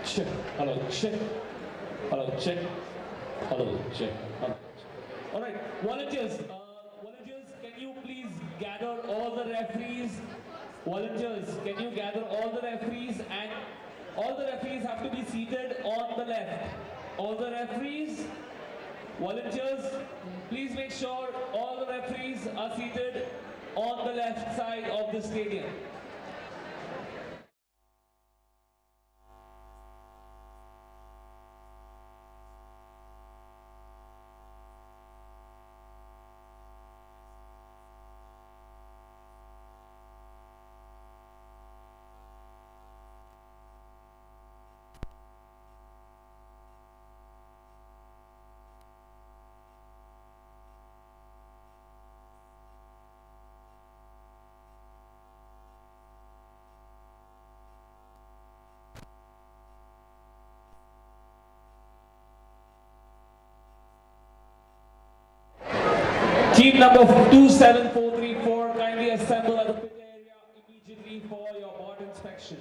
Check. Hello, check. Hello, check. Hello, check. Hello. All right, volunteers. Volunteers, can you please gather all the referees? Volunteers, can you gather all the referees, and all the referees have to be seated on the left. All the referees, volunteers, please make sure all the referees are seated on the left side of the stadium. Team number 27434, kindly assemble at the pit area immediately for your board inspection.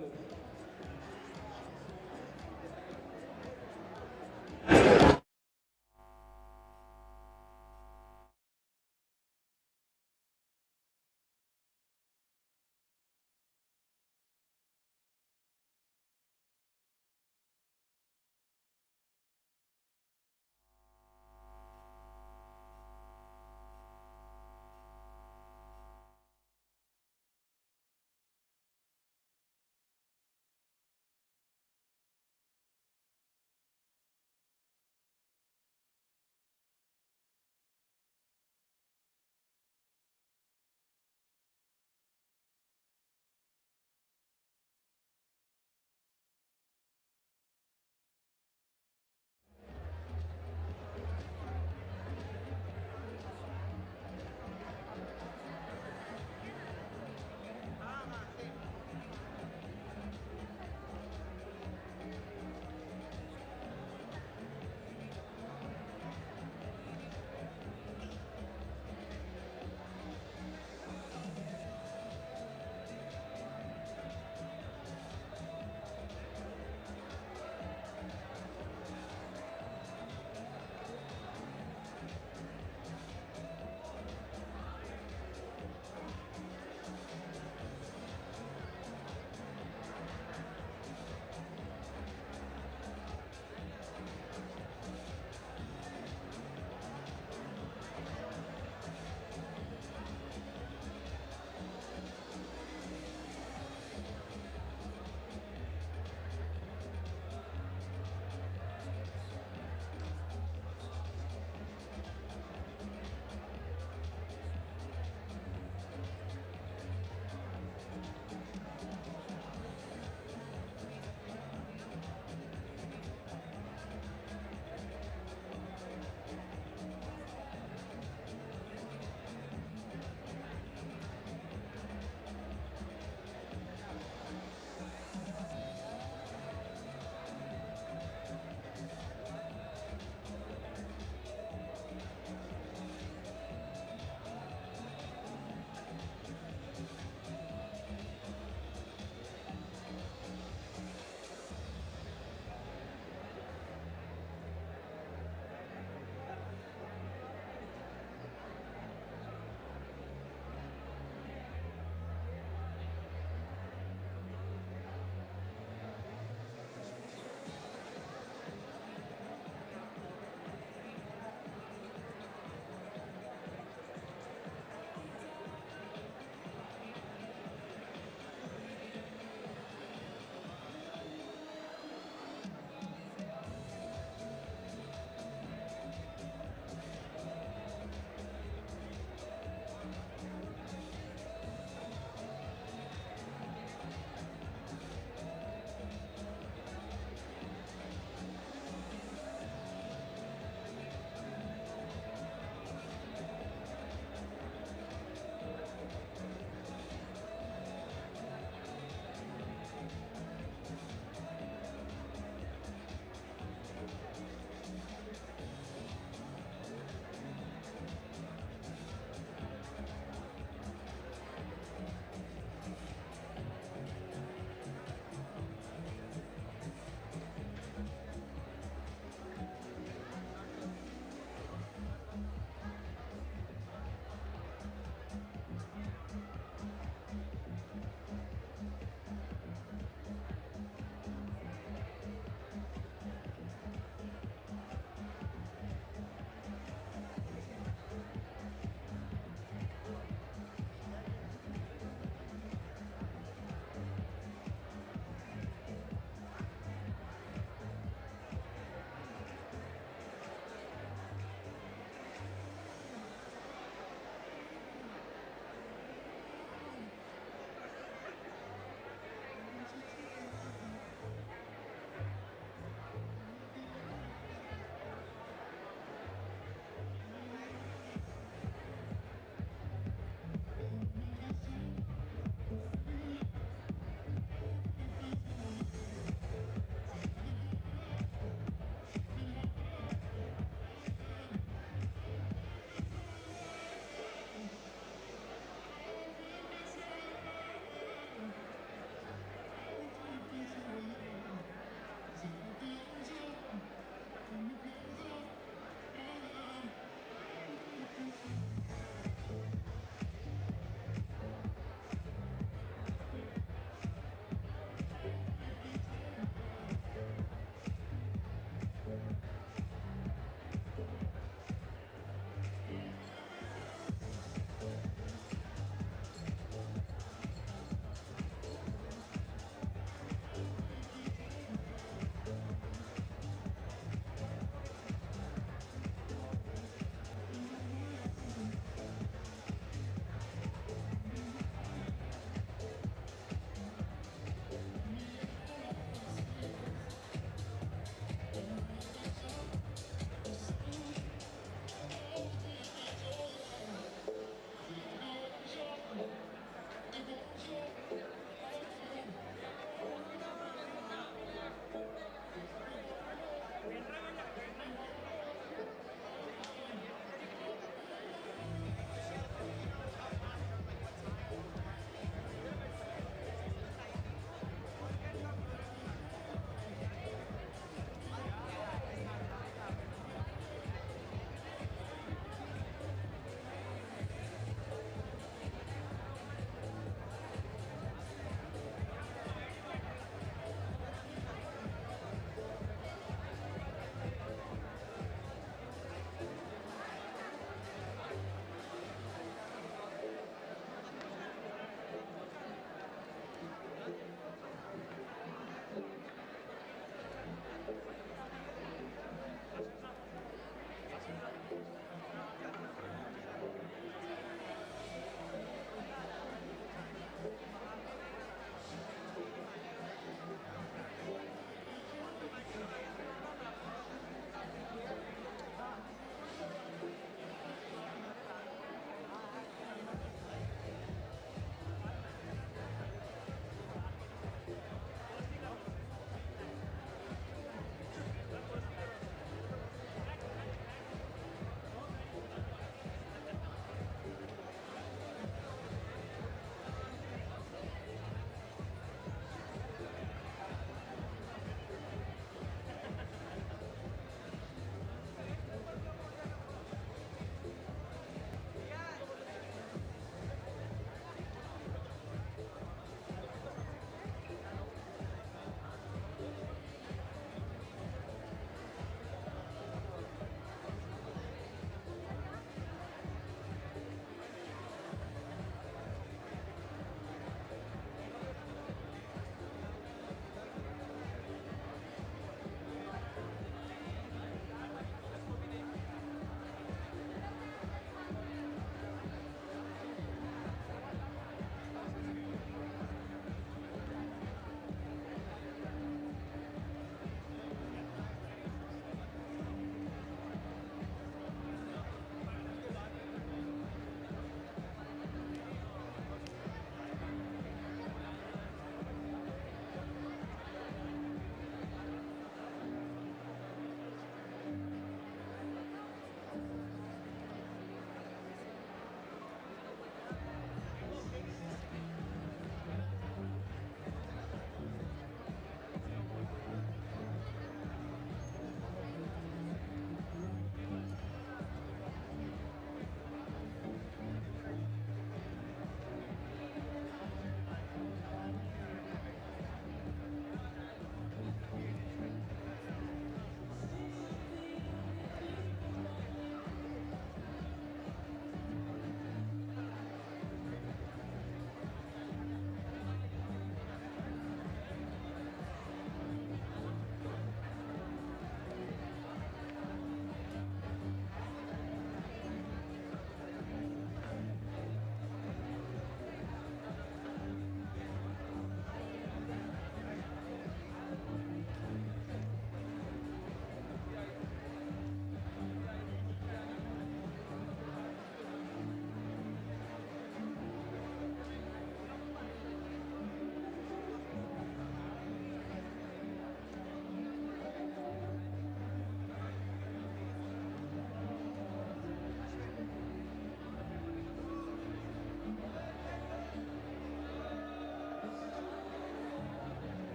Hello.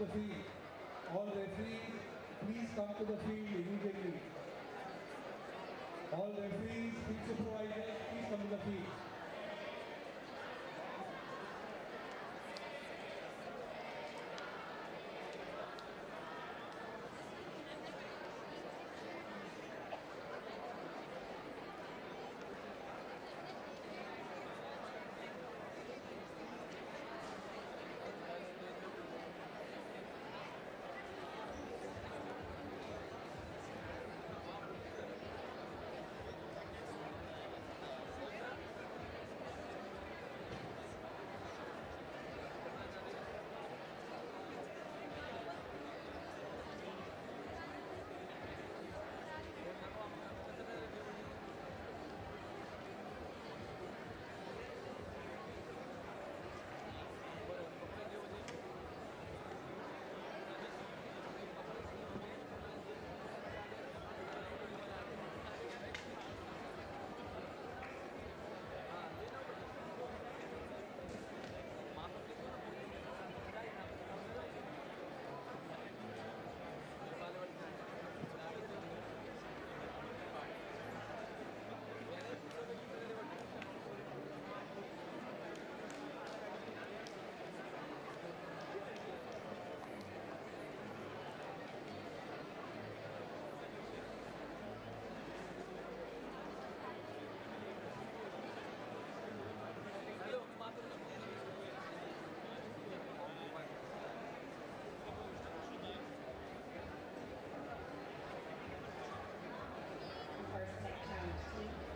the field. All referees, please come to the field immediately. All referees, field supervisors, please come to the field.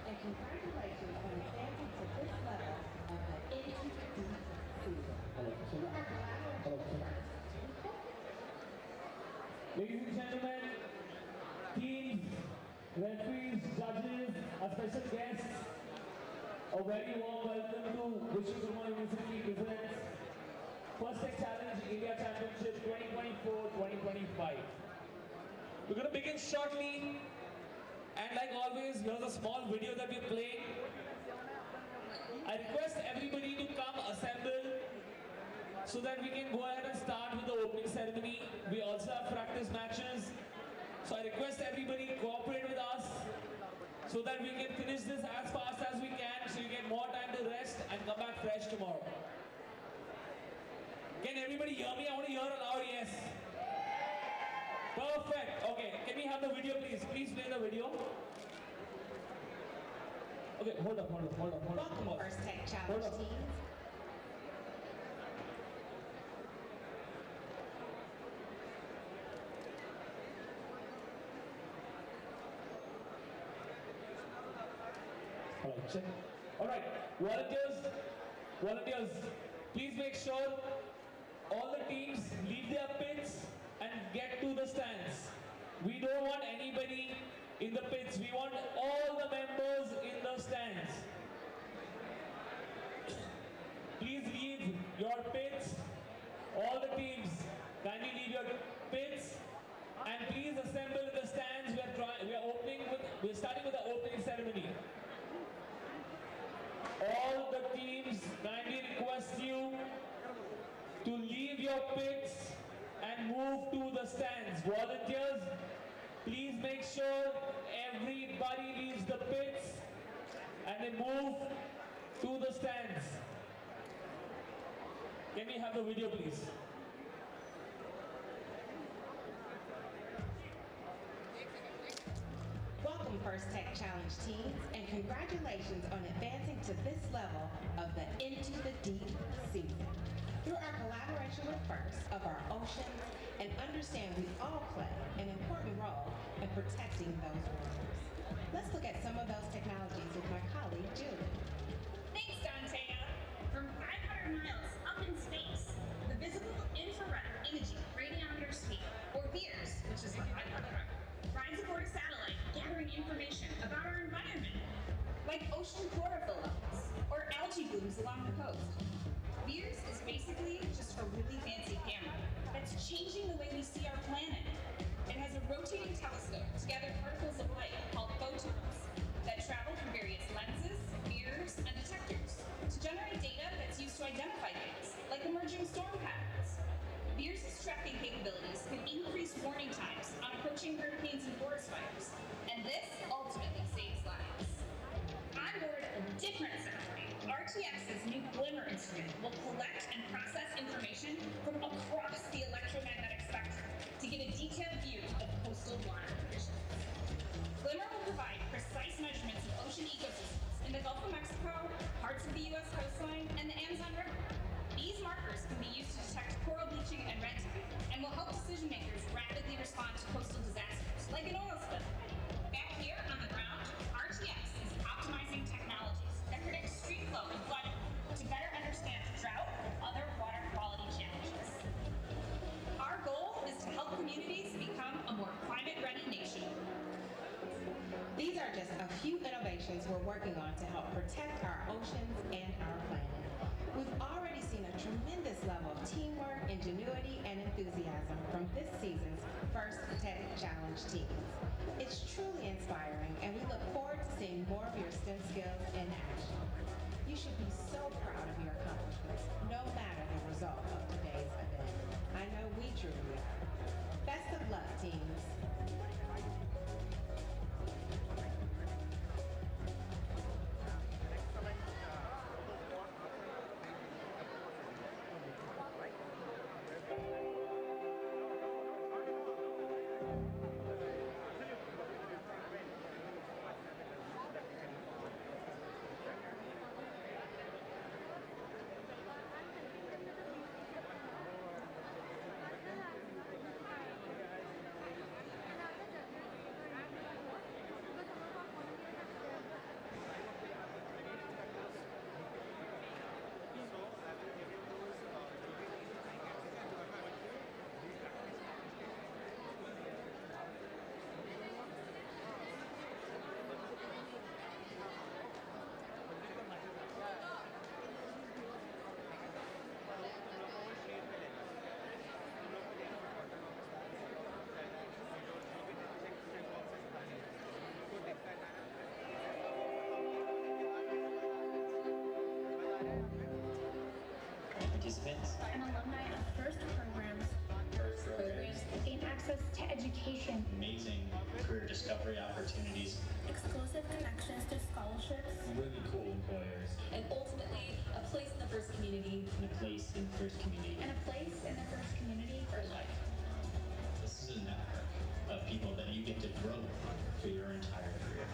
And congratulations on advancing to this level of the NTD season. You are collaborating first. Ladies and gentlemen, teams, referees, judges, our special guests, a very warm welcome to Vishwakarma University presents First Tech Challenge India Championship 2024-2025. We're going to begin shortly, and like always, here's a small video that we're playing. I request everybody to come assemble so that we can go ahead and start with the opening ceremony. We also have practice matches. So I request everybody cooperate with us so that we can finish this as fast as we can so you get more time to rest and come back fresh tomorrow. Can everybody hear me? I want to hear a loud yes. Perfect. Okay, can we have the video please? Please play the video. Okay, hold up. Welcome, First Tech Challenge teams. Alright, check. Alright, volunteers, please make sure all the teams leave their pits and get to the stands. We don't want anybody in the pits. We want all the members in the stands. Please leave your pits. All the teams, kindly leave your pits and please assemble in the stands. We're starting with the opening ceremony. All the teams, kindly request you to leave your pits and move to the stands. Volunteers, please make sure everybody leaves the pits and they move to the stands. Can we have the video please? Welcome, First Tech Challenge teams, and congratulations on advancing to this level of the Into the Deep season. Through our collaboration with FIRST of our oceans, and understand we all play an important role in protecting those waters. Let's look at some of those technologies with my colleague, Julie. Thanks, Dantea. From 500 miles up in space, the Visible Infrared Imaging Radiometer Suite, or VIIRS, which is what I prefer, rides aboard a satellite gathering information about our environment, like ocean chlorophyll levels or algae blooms along the coast. VIIRS is basically just a really fancy camera that's changing the way we see our planet. It has a rotating telescope to gather particles of light called photons that travel through various lenses, mirrors, and detectors to generate data that's used to identify things, like emerging storm patterns. VIIRS is tracking hurricanes and forest fires. And this ultimately saves lives. On board a different satellite, RTX's new Glimmer instrument will collect and process information from across the electromagnetic spectrum to get a detailed view of coastal water conditions. Glimmer will provide precise measurements of ocean ecosystems in the Gulf of Mexico, parts of the U.S. coastline, and the Amazon River. These markers can be used to detect coral bleaching and red tide, and will help decision makers rapidly respond to coastal disasters, like an oil spill. Back here on the ground, RTX is optimizing technologies that predict stream flow and flooding to better understand drought and other water quality challenges. Our goal is to help communities become a more climate-ready nation. These are just a few innovations we're working on to help protect our oceans and our planet. We've already seen a tremendous level of teamwork, ingenuity, and enthusiasm from this season's first Tech Challenge teams. It's truly inspiring, and we look forward to seeing more of your STEM skills in action. You should be so proud of your accomplishments, no matter the result of today's event. I know we truly are. Best of luck, teams. Participants and alumni of FIRST programs gain access to education, amazing career discovery opportunities, exclusive connections to scholarships, Really cool employers. and ultimately a place in the first community. and a place in the first community. and a place in the FIRST community for life. This is a network of people that you get to grow for your entire career.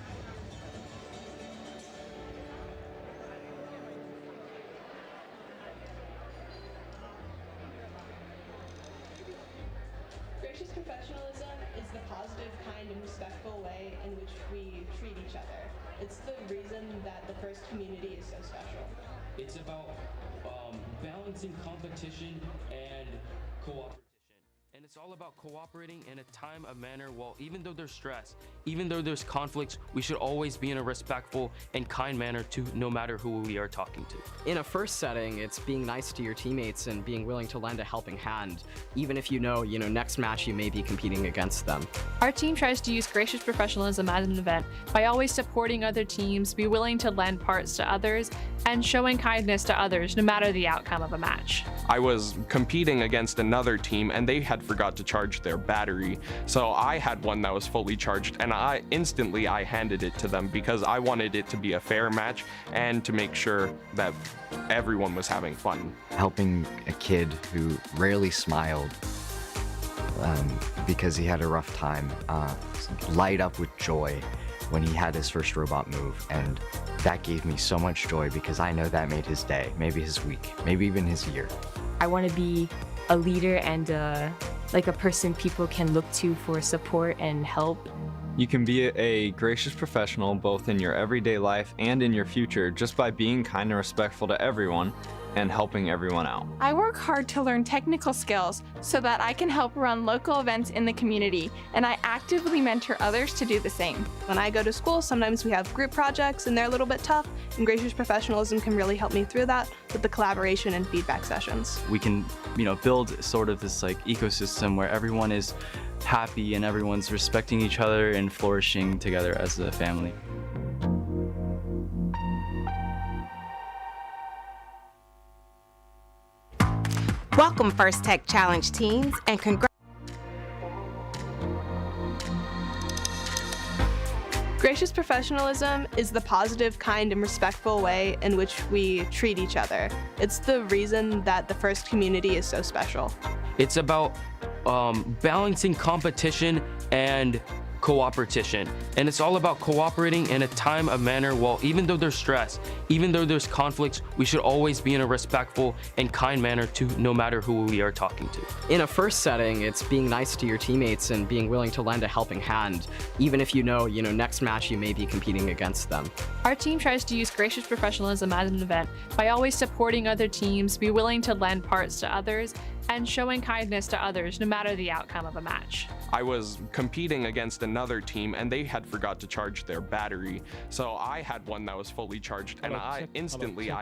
Gracious professionalism is the positive, kind, and respectful way in which we treat each other. It's the reason that the first community is so special. It's about balancing competition and cooperation. And it's all about cooperating in a time of manner. Well, even though there's stress, even though there's conflicts, we should always be in a respectful and kind manner to no matter who we are talking to. In a first setting, it's being nice to your teammates and being willing to lend a helping hand, even if you know, next match you may be competing against them. Our team tries to use gracious professionalism as an event by always supporting other teams, be willing to lend parts to others, and showing kindness to others no matter the outcome of a match. I was competing against another team and they had forgot to charge their battery. So I had one that was fully charged and I handed it to them because I wanted it to be a fair match and to make sure that everyone was having fun. Helping a kid who rarely smiled because he had a rough time light up with joy when he had his first robot move, and that gave me so much joy because I know that made his day, maybe his week, maybe even his year. I want to be a leader and like a person people can look to for support and help. You can be a gracious professional both in your everyday life and in your future just by being kind and respectful to everyone and helping everyone out. I work hard to learn technical skills so that I can help run local events in the community, and I actively mentor others to do the same. When I go to school, sometimes we have group projects and they're a little bit tough, and gracious professionalism can really help me through that with the collaboration and feedback sessions. We can, build sort of this ecosystem where everyone is happy and everyone's respecting each other and flourishing together as a family. Welcome, First Tech Challenge teams, and Gracious professionalism is the positive, kind, and respectful way in which we treat each other. It's the reason that the FIRST community is so special. It's about balancing competition and cooperation. And it's all about cooperating in a time of manner while even though there's stress, even though there's conflicts, we should always be in a respectful and kind manner to no matter who we are talking to. In a first setting, it's being nice to your teammates and being willing to lend a helping hand, even if you know, next match you may be competing against them. Our team tries to use gracious professionalism at an event by always supporting other teams, be willing to lend parts to others, and showing kindness to others no matter the outcome of a match. I was competing against another team and they had forgot to charge their battery. So I had one that was fully charged and I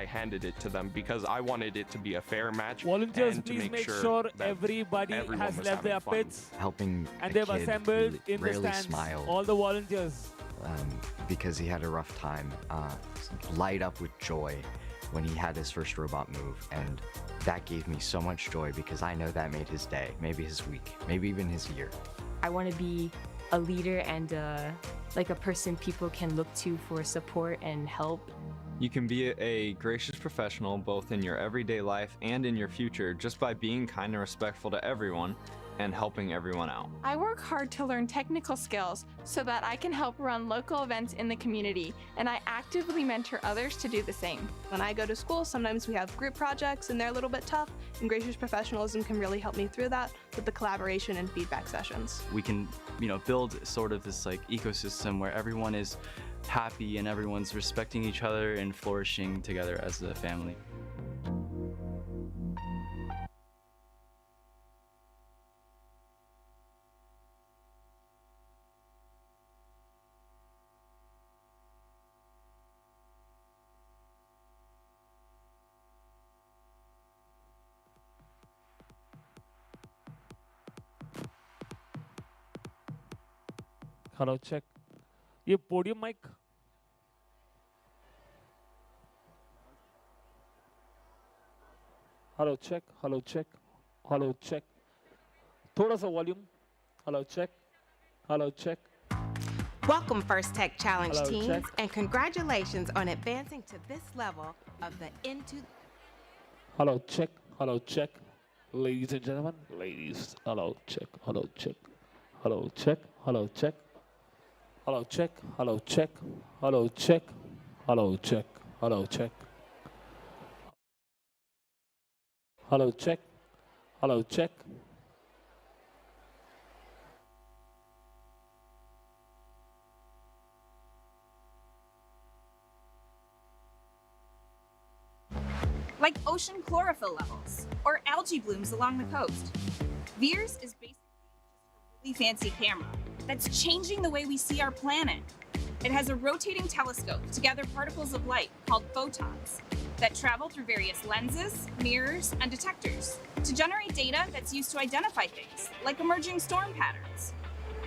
handed it to them because I wanted it to be a fair match. Volunteers, and to please make sure sure that everybody everyone has was left their having fun. pits Helping and a they've kid assembled who in the rarely stands. smiled All the volunteers. because he had a rough time, light up with joy when he had his first robot move, and that gave me so much joy because I know that made his day, maybe his week, maybe even his year. I want to be a leader and like a person people can look to for support and help. You can be a gracious professional both in your everyday life and in your future just by being kind and respectful to everyone and helping everyone out. I work hard to learn technical skills so that I can help run local events in the community, and I actively mentor others to do the same. When I go to school, sometimes we have group projects and they're a little bit tough, and gracious professionalism can really help me through that with the collaboration and feedback sessions. We can, build sort of this ecosystem where everyone is happy and everyone's respecting each other and flourishing together as a family. Hello, check. ये podium mic. Hello, check. Hello, check. Hello, check. थोड़ा सा volume. Hello, check. Hello, check. Welcome, First Tech Challenge Hello, teams, check. and congratulations on advancing to this level of the Into. Hello, check. Hello, check. Ladies and gentlemen, ladies. Hello, check. Hello, check. Hello, check. Hello, check. Hello, check. Hello, check. Hello, check. Hello, check. Hello, check. Hello, check. Hello, check. Like ocean chlorophyll levels or algae blooms along the coast. VIIRS is basically just a really fancy camera that's changing the way we see our planet. It has a rotating telescope to gather particles of light called photons that travel through various lenses, mirrors, and detectors to generate data that's used to identify things like emerging storm patterns.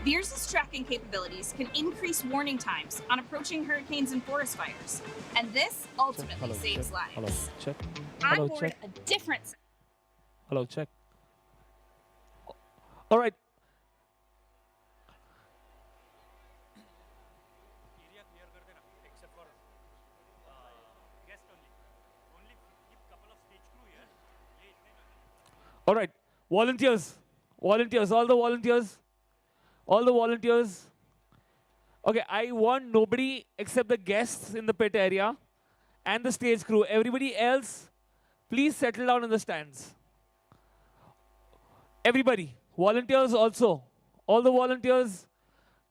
VIIRS' tracking capabilities can increase warning times on approaching hurricanes and forest fires, and this ultimately saves lives. Hello, check. I'm Hello, board check. a different. Hello, check. All right. All right, volunteers, all the volunteers. Okay, I want nobody except the guests in the pit area and the stage crew. Everybody else, please settle down in the stands. Everybody, volunteers also. All the volunteers,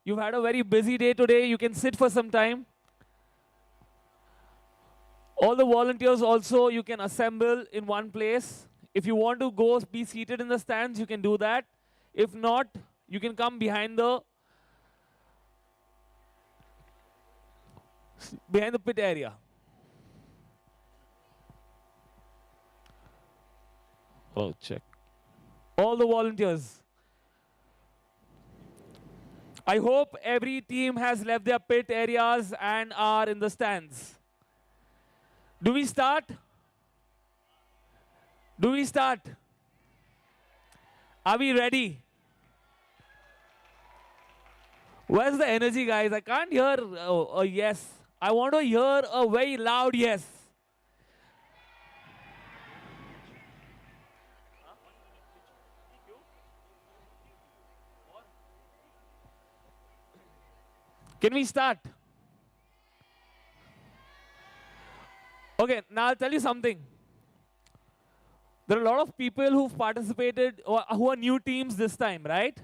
you've had a very busy day today. You can sit for some time. All the volunteers also, you can assemble in one place. If you want to go be seated in the stands, you can do that. If not, you can come behind the pit area. Oh, check. All the volunteers. I hope every team has left their pit areas and are in the stands. Do we start? Do we start? Are we ready? Where's the energy, guys? I can't hear a yes. I want to hear a very loud yes. Can we start? Okay, now I'll tell you something. There are a lot of people who've participated, or who are new teams this time, right?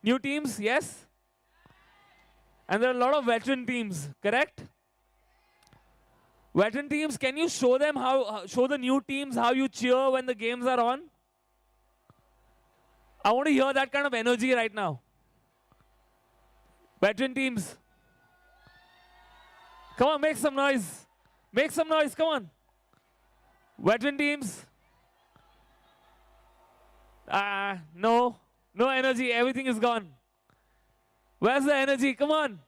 New teams, yes? And there are a lot of veteran teams, correct? Veteran teams, can you show them show the new teams how you cheer when the games are on? I want to hear that kind of energy right now. Veteran teams. Come on, make some noise. Make some noise, come on. Veteran teams. No energy, everything is gone. Where's the energy? Come on.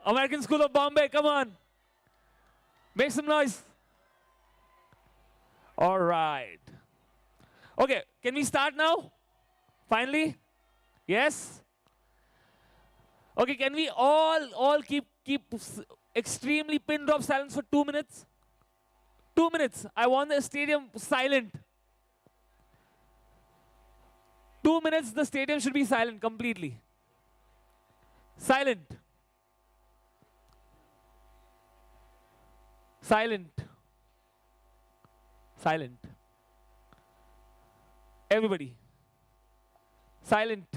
American School of Bombay, come on. Make some noise. All right. Okay, can we start now? Finally? Yes? Okay, can we all keep extremely pin drop silence for 2 minutes? 2 minutes. I want the stadium silent. 2 minutes, the stadium should be silent completely. Silent. Silent. Silent. Everybody. Silent.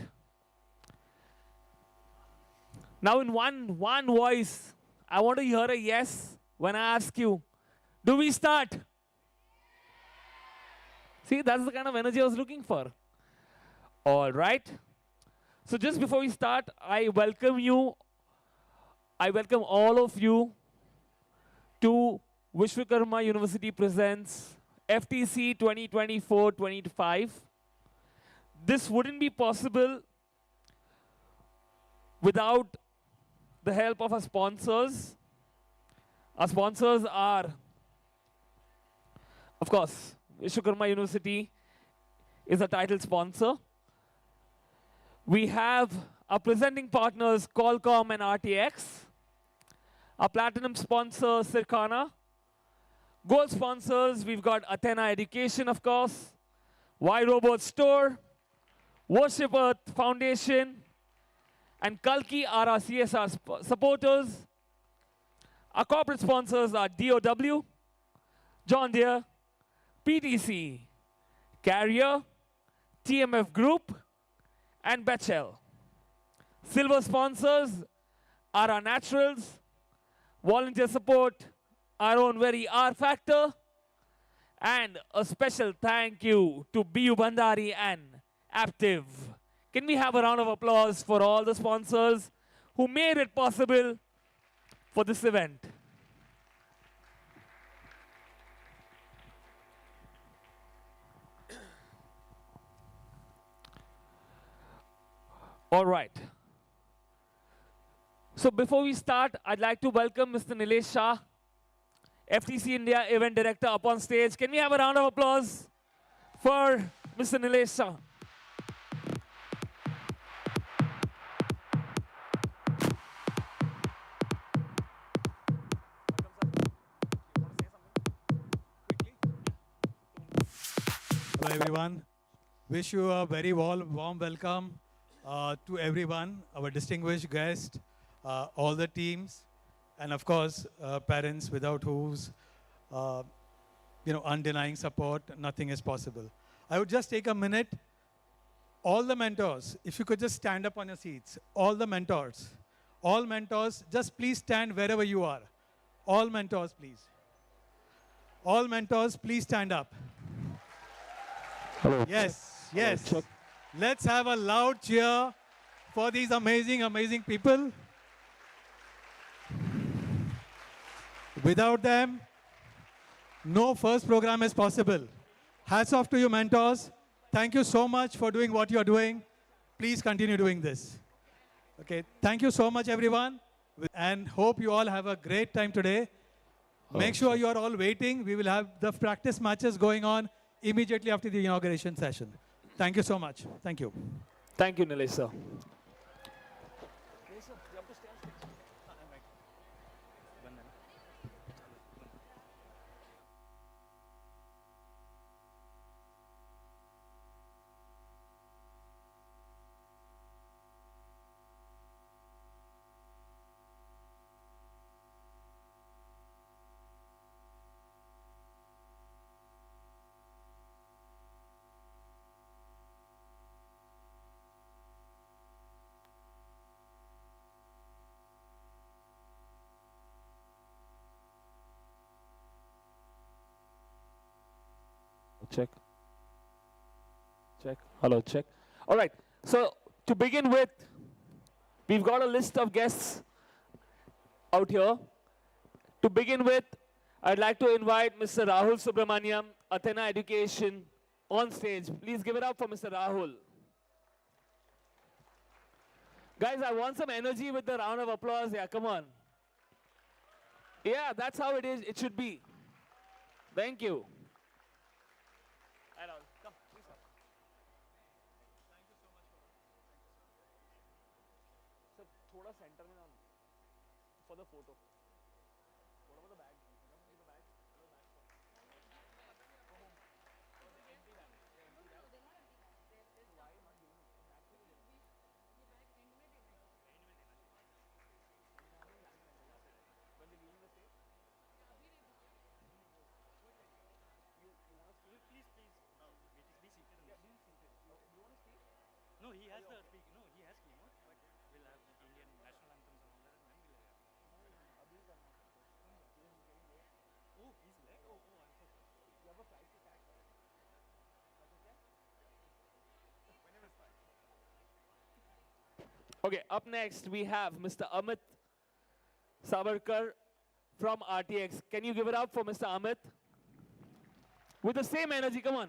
Now in one voice, I want to hear a yes when I ask you, do we start? See, that's the kind of energy I was looking for. All right. So just before we start, I welcome all of you to Vishwakarma University Presents FTC 2024-25. This wouldn't be possible without the help of our sponsors. Our sponsors are, of course, Vishwakarma University is a title sponsor. We have our presenting partners, Qualcomm and RTX. Our platinum sponsor, Circana. Gold sponsors, we've got Athena Education, of course, Y Robot Store, Worship Earth Foundation, and Kalki are our CSR supporters. Our corporate sponsors are DOW, John Deere, PTC, Carrier, TMF Group, and Bechel. Silver sponsors are our Naturals, volunteer support, our own very R Factor, and a special thank you to BU Bandari and Aptiv. Can we have a round of applause for all the sponsors who made it possible for this event? All right. So before we start, I'd like to welcome Mr. Nilesh Shah, FTC India Event Director, up on stage. Can we have a round of applause for Mr. Nilesh Shah? Hello everyone. Wish you a very warm welcome to everyone, our distinguished guests, all the teams, and of course, parents without whose undenying support, nothing is possible. I would just take a minute. All the mentors, if you could just stand up on your seats. All mentors, just please stand wherever you are. All mentors, please. All mentors, please stand up. Hello. Yes, yes. Hello. Let's have a loud cheer for these amazing, amazing people. Without them, no first program is possible. Hats off to you, mentors. Thank you so much for doing what you're doing. Please continue doing this. Okay, thank you so much, everyone. And hope you all have a great time today. Make sure you are all waiting. We will have the practice matches going on immediately after the inauguration session. Thank you so much. Thank you. Thank you, Nilesh sir. check. Check. Hello, check. All right. So to begin with, we've got a list of guests out here. To begin with, I'd like to invite Mr. Rahul Subramaniam, Athena Education, on stage. Please give it up for Mr. Rahul. Guys, I want some energy with the round of applause. Yeah, come on. Yeah, that's how it is. It should be. Thank you. Hi, Rahul. Come, please come. Thank you so much for. Sir, thoda center mein na, for the photo. What about the bag? The bag. No, he has the speak. No, he has keynote, but we'll have Indian national anthems and all that, and then we'll have. Oh, he's late. Oh, I'm so sorry. You have a flight to catch. Whenever it's fine. Okay, up next we have Mr. Amit Savarkar from RTX. Can you give it up for Mr. Amit? With the same energy, come on.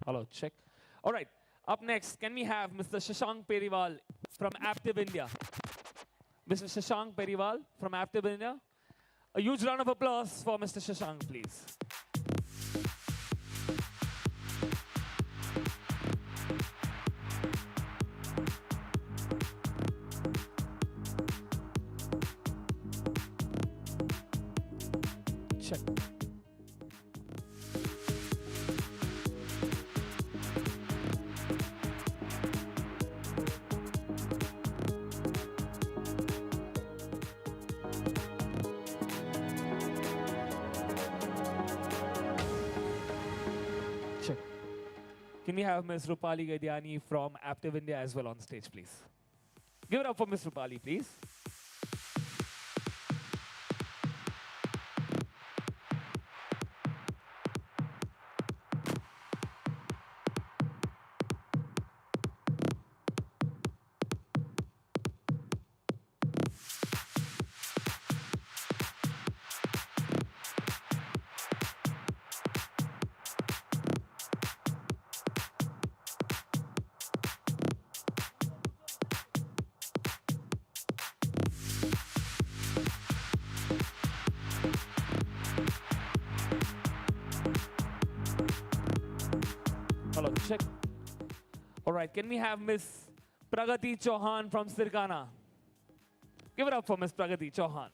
Hello, check. All right, up next, can we have Mr. Shashank Periwal from Aptiv India? Mr. Shashank Periwal from Aptiv India. A huge round of applause for Mr. Shashank, please. Check. Check. Can we have Ms. Rupali Gadiani from Aptiv India as well on stage, please? Give it up for Ms. Rupali, please. Hello, check. All right, can we have Miss Pragati Chauhan from Sirkana? Give it up for Miss Pragati Chauhan.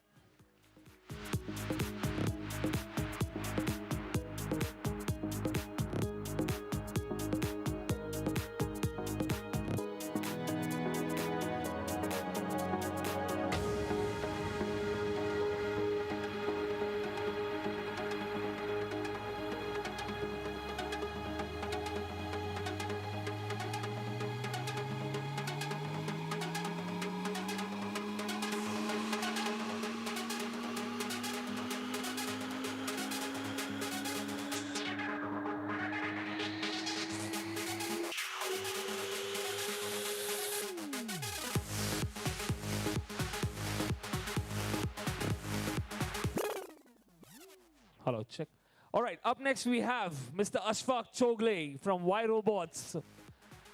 Hello, check. All right, up next we have Mr. Ashfaq Chogle from Y Robots.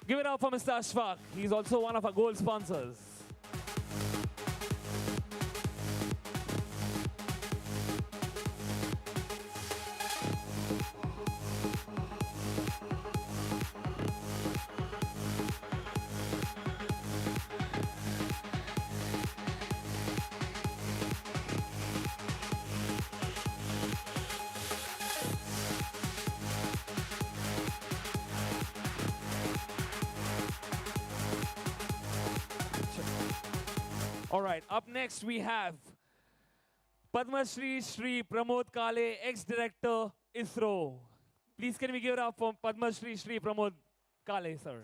Give it up for Mr. Ashfaq. He's also one of our gold sponsors. All right, up next we have Padma Shri Pramod Kale, ex-director, ISRO. Please can we give it up for Padma Shri Pramod Kale, sir.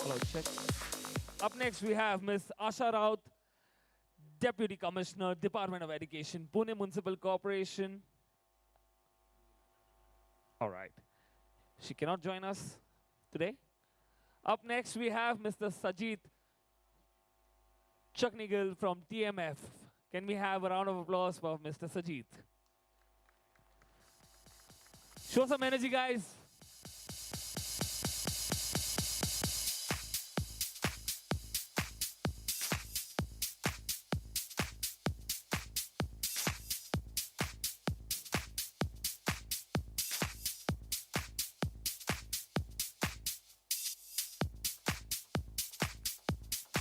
Hello, check. Up next, we have Ms. Asha Raut, Deputy Commissioner, Department of Education, Pune Municipal Corporation. All right. She cannot join us today. Up next, we have Mr. Sajid Chaknigal from TMF. Can we have a round of applause for Mr. Sajid? Show some energy, guys.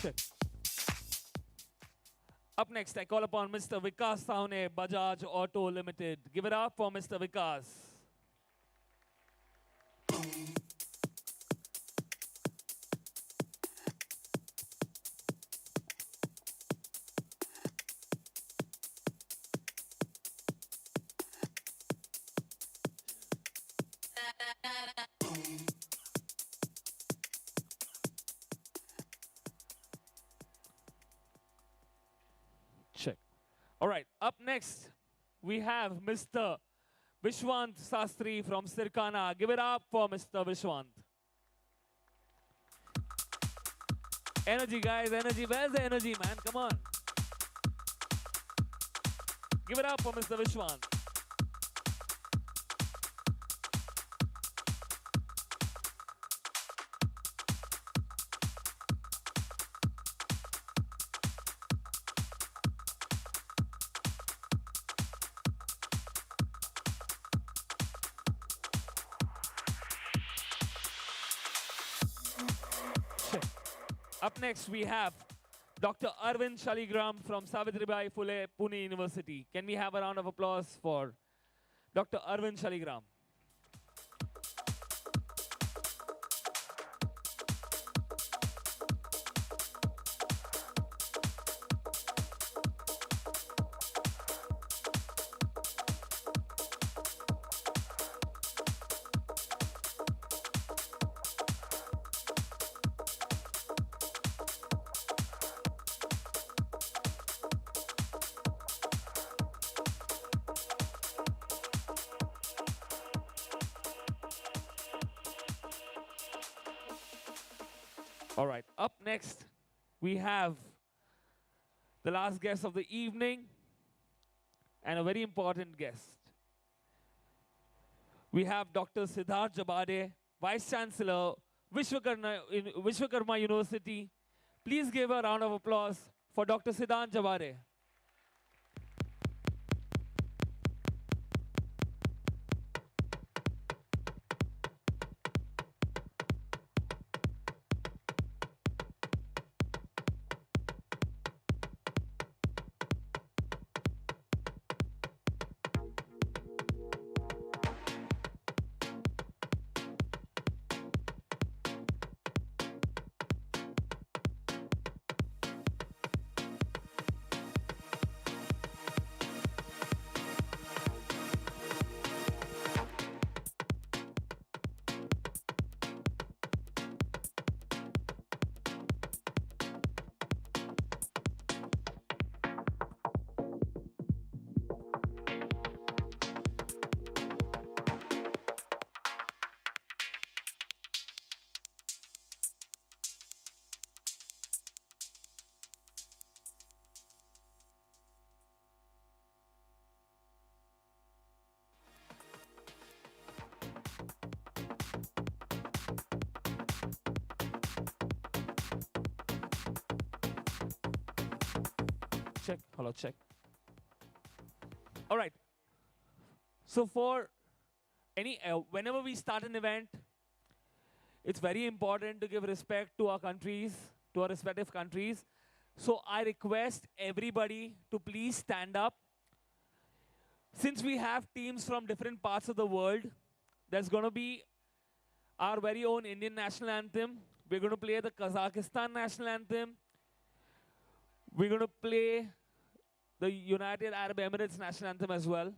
Check. Up next, I call upon Mr. Vikas Saune, Bajaj Auto Limited. Give it up for Mr. Vikas. Check. All right, up next, we have Mr. Vishwant Sastri from Sirkana. Give it up for Mr. Vishwant. Energy, guys, energy. Where's the energy, man? Come on. Give it up for Mr. Vishwant. Up next, we have Dr. Arvind Shaligram from Savitribai Phule, Pune University. Can we have a round of applause for Dr. Arvind Shaligram? All right, up next, we have the last guest of the evening and a very important guest. We have Dr. Siddharth Jabade, Vice Chancellor, Vishwakarma University. Please give a round of applause for Dr. Siddharth Jabade. check, hello, check. All right. So for whenever we start an event, it's very important to give respect to our countries, to our respective countries. So I request everybody to please stand up. Since we have teams from different parts of the world, there's going to be our very own Indian national anthem. We're going to play the Kazakhstan national anthem. We're going to play the United Arab Emirates national anthem as well.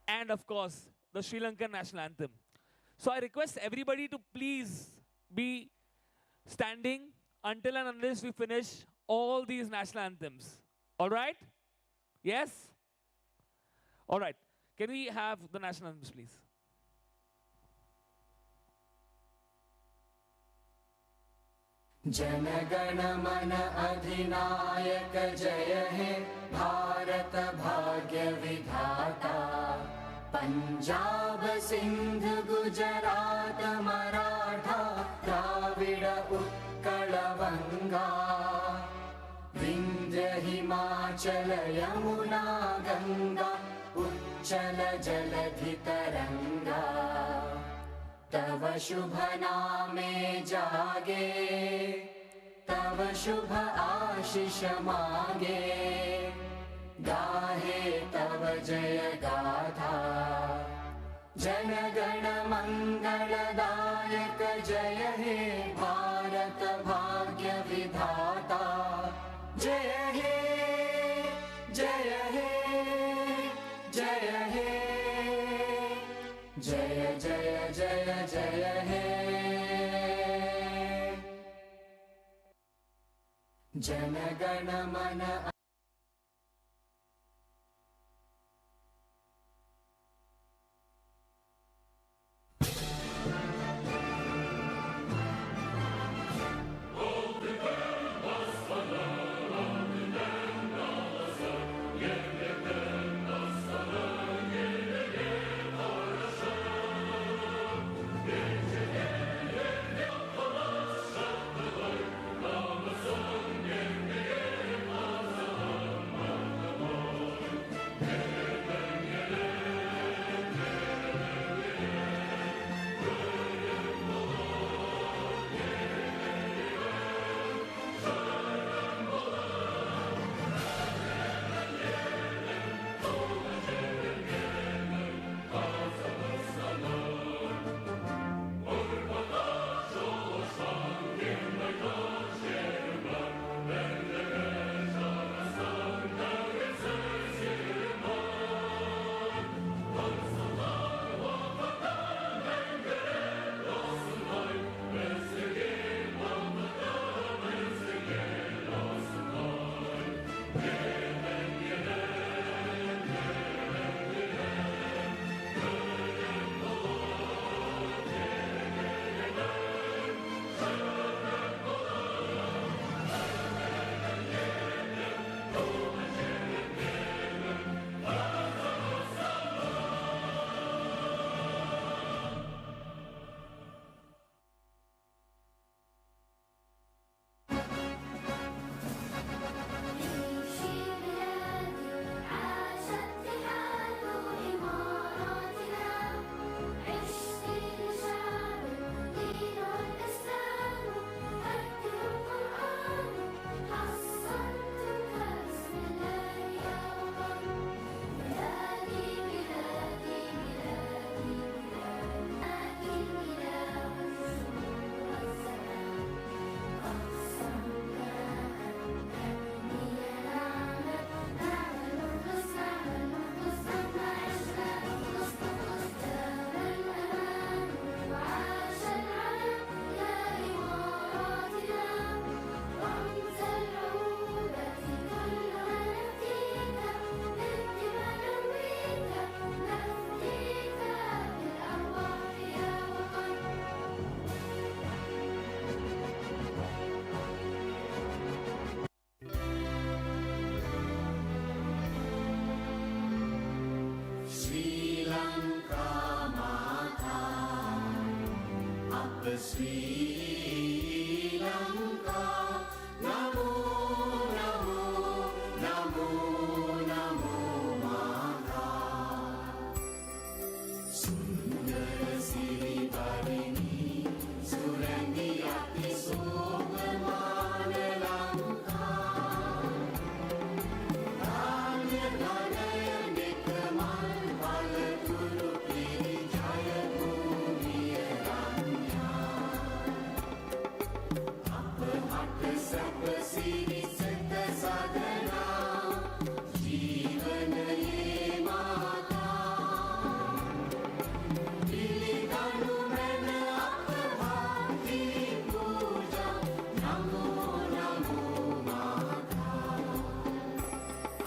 And of course, the Sri Lankan national anthem. So I request everybody to please be standing until and unless we finish all these national anthems. All right? Yes? All right. Can we have the national anthems, please? Jana Gana मन अधिनायक जय हे भारत भाग्य विधाता पंजाब सिंध गुजरात मराठा द्राविड उत्कल बंगा विंध्य हिमाचल यमुना गंगा उच्चल जलधि तरंगा तव शुभ नामे जागे तव शुभ आशीष मागे गाहे तव जय गाथा जन गण मंगलदायक जय हे भारत भाग्य विधाता जय हे जय हे जय हे जय जय जय जय हे जन गण मन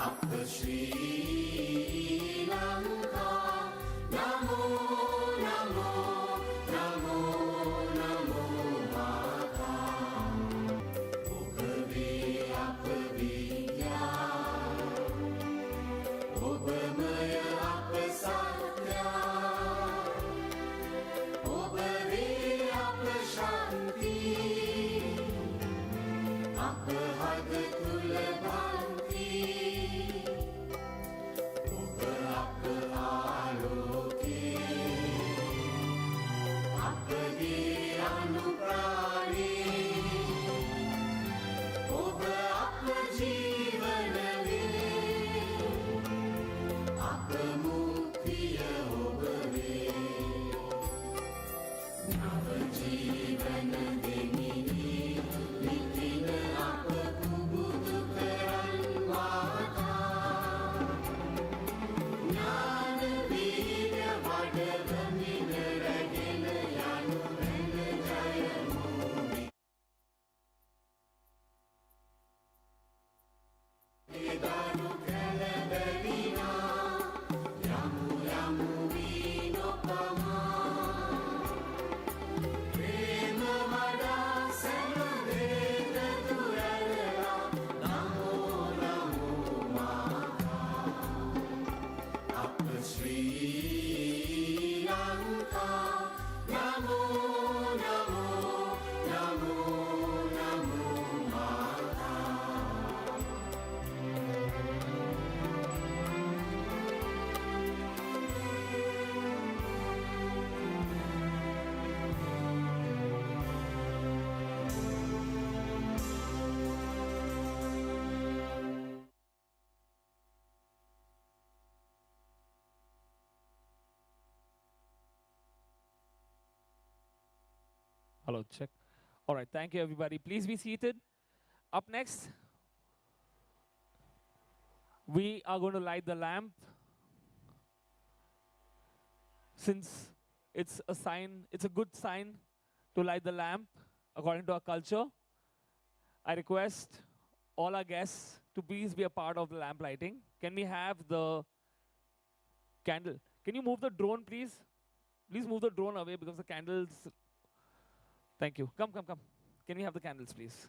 අප ශ්‍රී ලංකා නමෝ නමෝ නමෝ නමෝ මාතා ඔබ වේ අප විද්‍යා ඔබමය අප සත්‍යා ඔබ වේ අප ශාන්ති අප හද තුල භාන්ති ඔබ අප ආලෝකේ අපගේ අනුප්‍රාණී ඔබ අප ජීවන වේ අප මුක්තිය ඔබ වේ නව ජීවන දෙමිනි නිතින අප පුබුදු කරන් මාතා ඥාන වීර්ය වඩවමින රැගෙන යනු මැන ජයමු දරු කැලබැලිනා යමු යමු වී නොපමා ප්‍රේම වඩා සැනදේත තුරලලා නමෝ නමෝ මාතා අප ශ්‍රී ලංකා නමෝ නමෝ නමෝ නමෝ මාතා Hello, check. All right, thank you, everybody. Please be seated. Up next, we are going to light the lamp. Since it's a sign, it's a good sign to light the lamp according to our culture, I request all our guests to please be a part of the lamp lighting. Can we have the candle? Can you move the drone, please? Please move the drone away because the candles. Thank you. Come, come, come. Can we have the candles, please?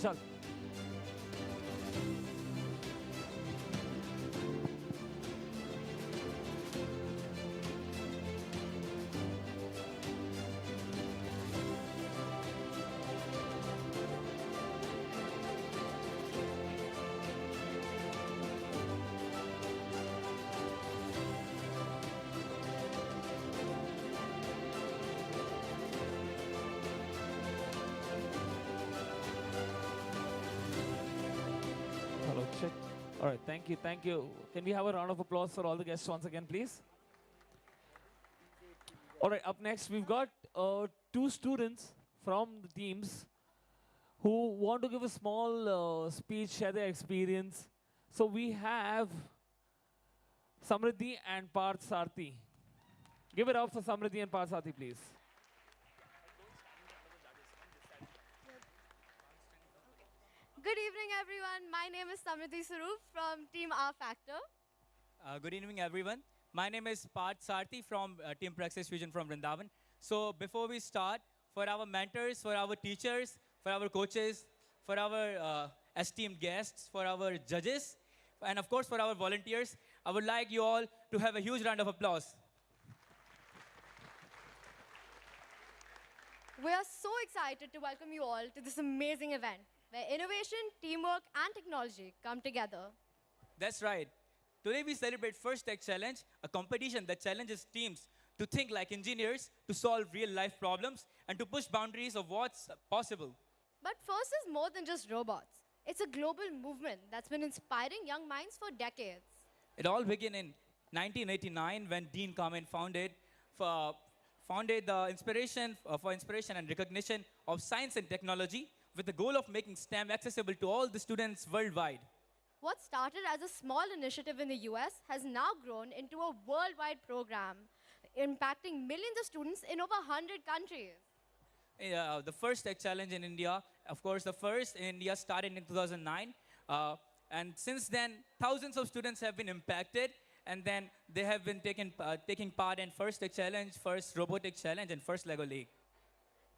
Vishal. Hello, check. All right, thank you, thank you. Can we have a round of applause for all the guests once again, please? All right, up next, we've got two students from the teams who want to give a small speech, share their experience. So we have Samriddhi and Parth Sarthi. Give it up for Samriddhi and Parth Sarthi, please. Good evening, everyone. My name is Samriddhi Sarup from Team R Factor. Good evening, everyone. My name is Parth Sarthi from Team Praxis Fusion from Vrindavan. So before we start, for our mentors, for our teachers, for our coaches, for our esteemed guests, for our judges, and of course for our volunteers, I would like you all to have a huge round of applause. We are so excited to welcome you all to this amazing event where innovation, teamwork, and technology come together. That's right. Today we celebrate First Tech Challenge, a competition that challenges teams to think like engineers, to solve real-life problems, and to push boundaries of what's possible. But FIRST is more than just robots. It's a global movement that's been inspiring young minds for decades. It all began in 1989 when Dean Kamen founded the inspiration for inspiration and recognition of science and technology with the goal of making STEM accessible to all the students worldwide. What started as a small initiative in the US has now grown into a worldwide program, impacting millions of students in over 100 countries. The First Tech Challenge in India, of course, the first in India started in 2009. And since then, thousands of students have been impacted. And then they have been taking part in First Tech Challenge, First Robotic Challenge, and First Lego League.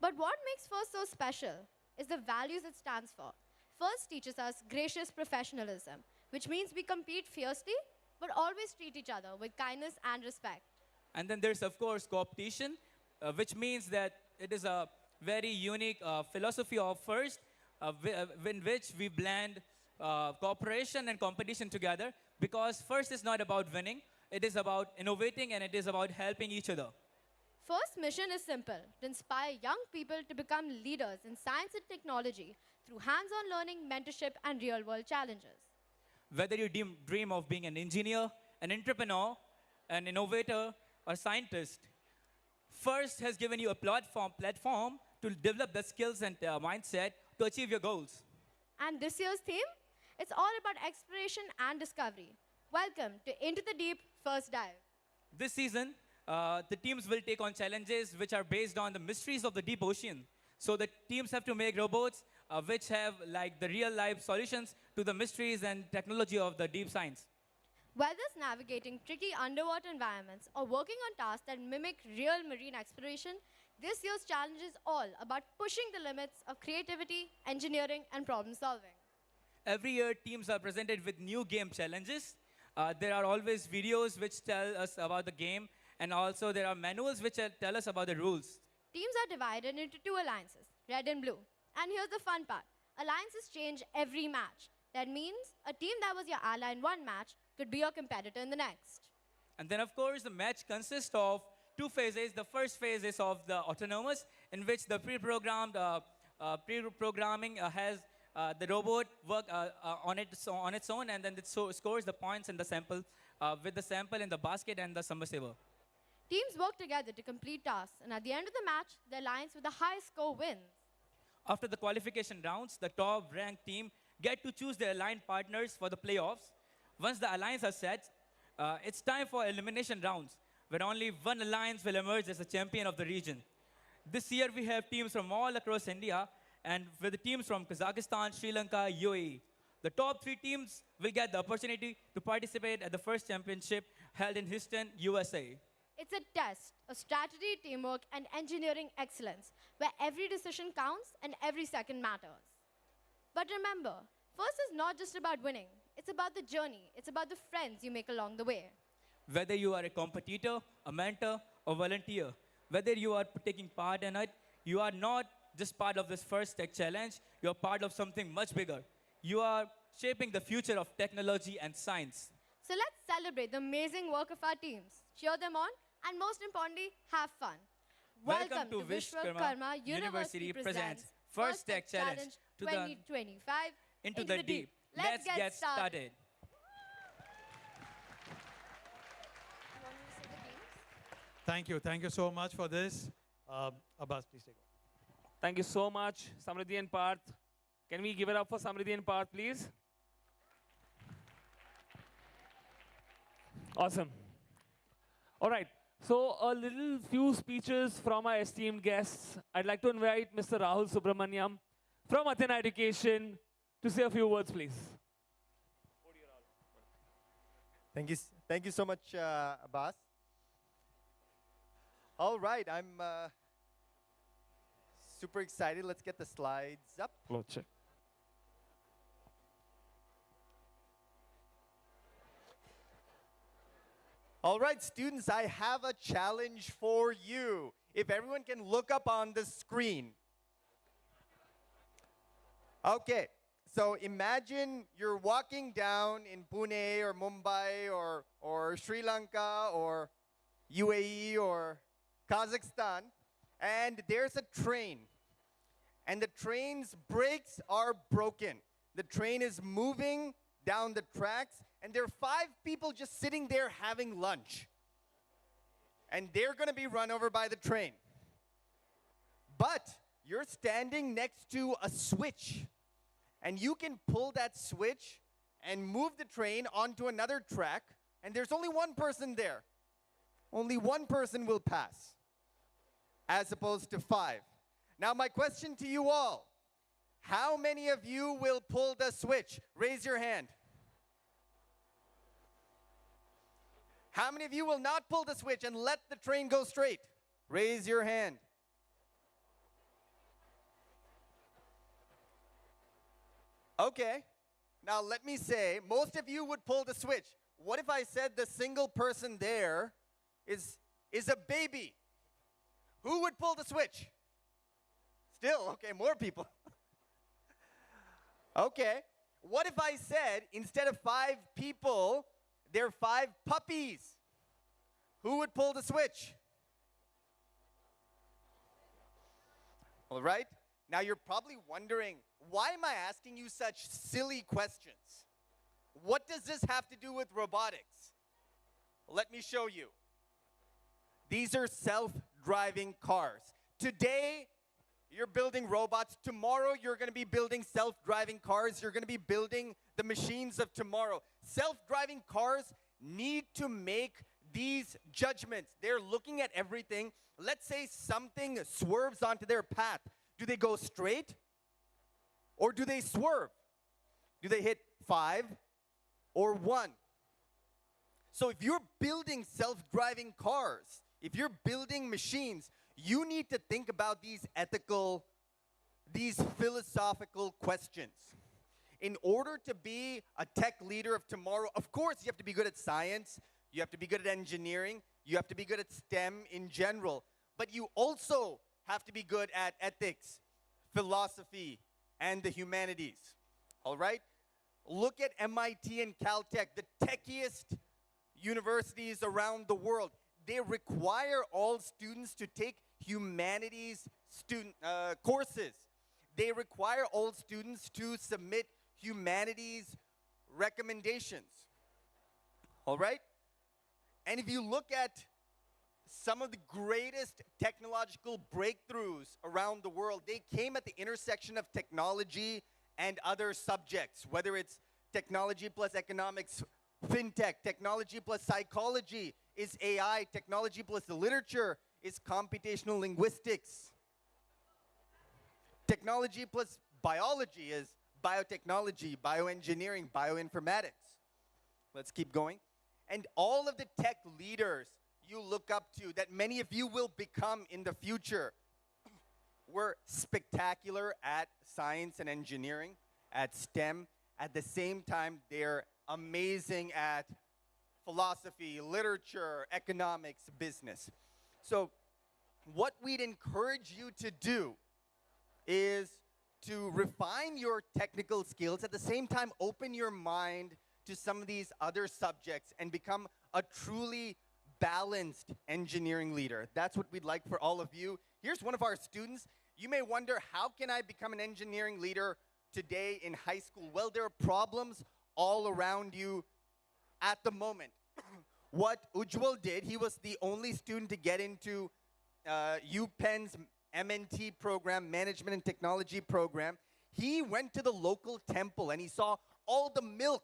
But what makes FIRST so special is the values it stands for. FIRST teaches us gracious professionalism, which means we compete fiercely, but always treat each other with kindness and respect. And then there's, of course, competition, which means that it is a very unique philosophy of FIRST, in which we blend cooperation and competition together, because FIRST is not about winning, it is about innovating, and it is about helping each other. FIRST mission is simple, to inspire young people to become leaders in science and technology through hands-on learning, mentorship, and real-world challenges. Whether you dream of being an engineer, an entrepreneur, an innovator, or scientist, FIRST has given you a platform to develop the skills and mindset to achieve your goals. And this year's theme? It's all about exploration and discovery. Welcome to Into the Deep First Dive. This season, the teams will take on challenges which are based on the mysteries of the deep ocean. So the teams have to make robots which have like the real-life solutions to the mysteries and technology of the deep science. Whether it's navigating tricky underwater environments or working on tasks that mimic real marine exploration, this year's challenge is all about pushing the limits of creativity, engineering, and problem solving. Every year, teams are presented with new game challenges. There are always videos which tell us about the game, and also there are manuals which tell us about the rules. Teams are divided into two alliances, red and blue. And here's the fun part. Alliances change every match. That means a team that was your ally in one match could be your competitor in the next. And then, of course, the match consists of two phases. The first phase is of the autonomous, in which the pre-programming has the robot work on its own, and then it scores the points in the sample with the sample in the basket and the submersible. Teams work together to complete tasks, and at the end of the match, the alliance with the highest score wins. After the qualification rounds, the top-ranked team get to choose their aligned partners for the playoffs. Once the alliance are set, it's time for elimination rounds, where only one alliance will emerge as the champion of the region. This year, we have teams from all across India, and with the teams from Kazakhstan, Sri Lanka, UAE. The top 3 teams will get the opportunity to participate at the first championship held in Houston, USA. It's a test of strategy, teamwork, and engineering excellence, where every decision counts and every second matters. But remember, first is not just about winning. It's about the journey. It's about the friends you make along the way. Whether you are a competitor, a mentor, or volunteer, whether you are taking part in it, you are not just part of this first tech challenge, you are part of something much bigger. You are shaping the future of technology and science. So let's celebrate the amazing work of our teams, cheer them on, and most importantly, have fun. Welcome to Vishwakarma University presents First Tech Challenge 2025 Into the Deep. Let's get started. Thank you. Thank you so much for this. Abbas, please take it. Thank you so much, Samriddhi and Parth. Can we give it up for Samriddhi and Parth, please? Awesome. All right. So a little few speeches from our esteemed guests. I'd like to invite Mr. Rahul Subramaniam from Athena Education to say a few words, please. Thank you so much, Abbas. All right, I'm super excited. Let's get the slides up. Oh, check. All right, students, I have a challenge for you. If everyone can look up on the screen. Okay, so imagine you're walking down in Pune or Mumbai or Sri Lanka or UAE or Kazakhstan, and there's a train. And the train's brakes are broken. The train is moving down the tracks, and there are 5 people just sitting there having lunch. And they're going to be run over by the train. But you're standing next to a switch, and you can pull that switch and move the train onto another track, and there's only one person there. Only one person will pass, as opposed to 5. Now, my question to you all, how many of you will pull the switch? Raise your hand. How many of you will not pull the switch and let the train go straight? Raise your hand. Okay, now let me say, most of you would pull the switch. What if I said the single person there is a baby? Who would pull the switch? Still, okay, more people. Okay, what if I said instead of 5 people, there are 5 puppies? Who would pull the switch? All right, now you're probably wondering, why am I asking you such silly questions? What does this have to do with robotics? Let me show you. These are self-driving cars. Today, you're building robots. Tomorrow, you're going to be building self-driving cars. You're going to be building the machines of tomorrow. Self-driving cars need to make these judgments. They're looking at everything. Let's say something swerves onto their path. Do they go straight? Or do they swerve? Do they hit 5 or 1? So if you're building self-driving cars, if you're building machines, you need to think about these ethical, these philosophical questions. In order to be a tech leader of tomorrow, of course, you have to be good at science, you have to be good at engineering, you have to be good at STEM in general, but you also have to be good at ethics, philosophy, and the humanities. All right? Look at MIT and Caltech, the techiest universities around the world. They require all students to take humanities courses. They require all students to submit humanities recommendations. All right? And if you look at some of the greatest technological breakthroughs around the world, they came at the intersection of technology and other subjects, whether it's technology plus economics, fintech, technology plus psychology is AI, technology plus the literature is computational linguistics. Technology plus biology is biotechnology, bioengineering, bioinformatics. Let's keep going. And all of the tech leaders you look up to, that many of you will become in the future, were spectacular at science and engineering, at STEM. At the same time, they're amazing at philosophy, literature, economics, business. So what we'd encourage you to do is to refine your technical skills, at the same time open your mind to some of these other subjects and become a truly balanced engineering leader. That's what we'd like for all of you. Here's one of our students. You may wonder, how can I become an engineering leader today in high school? Well, there are problems all around you at the moment. What Ujjwal did, he was the only student to get into UPenn's MNT program, Management and Technology program. He went to the local temple and he saw all the milk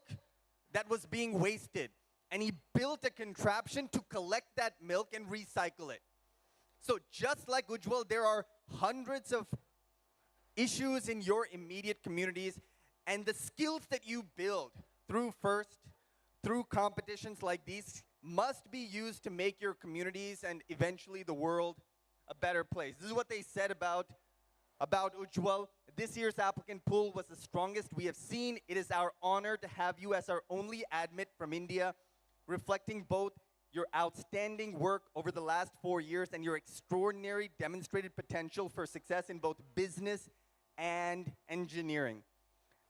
that was being wasted. And he built a contraption to collect that milk and recycle it. So just like Ujjwal, there are hundreds of issues in your immediate communities, and the skills that you build through competitions like these must be used to make your communities and eventually the world a better place. This is what they said about Ujjwal. This year's applicant pool was the strongest we have seen. It is our honor to have you as our only admit from India, reflecting both your outstanding work over the last 4 years and your extraordinary demonstrated potential for success in both business and engineering.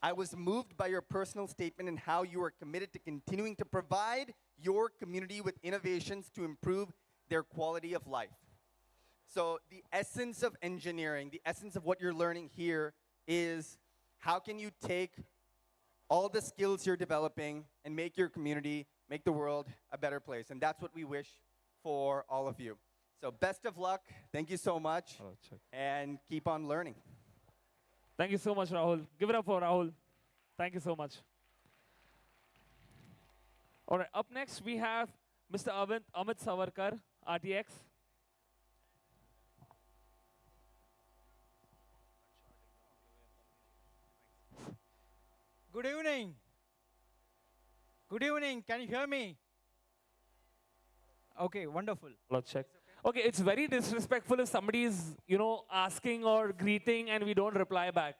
I was moved by your personal statement and how you are committed to continuing to provide your community with innovations to improve their quality of life. So the essence of engineering, the essence of what you're learning here is how can you take all the skills you're developing and make your community, make the world a better place. And that's what we wish for all of you. So best of luck. Thank you so much. And keep on learning. Thank you so much, Rahul. Give it up for Rahul. Thank you so much. All right, up next we have Mr. Amit Savarkar, RTX. Good evening. Good evening. Can you hear me? Okay, wonderful. Let's check. Okay, it's very disrespectful if somebody is, asking or greeting and we don't reply back.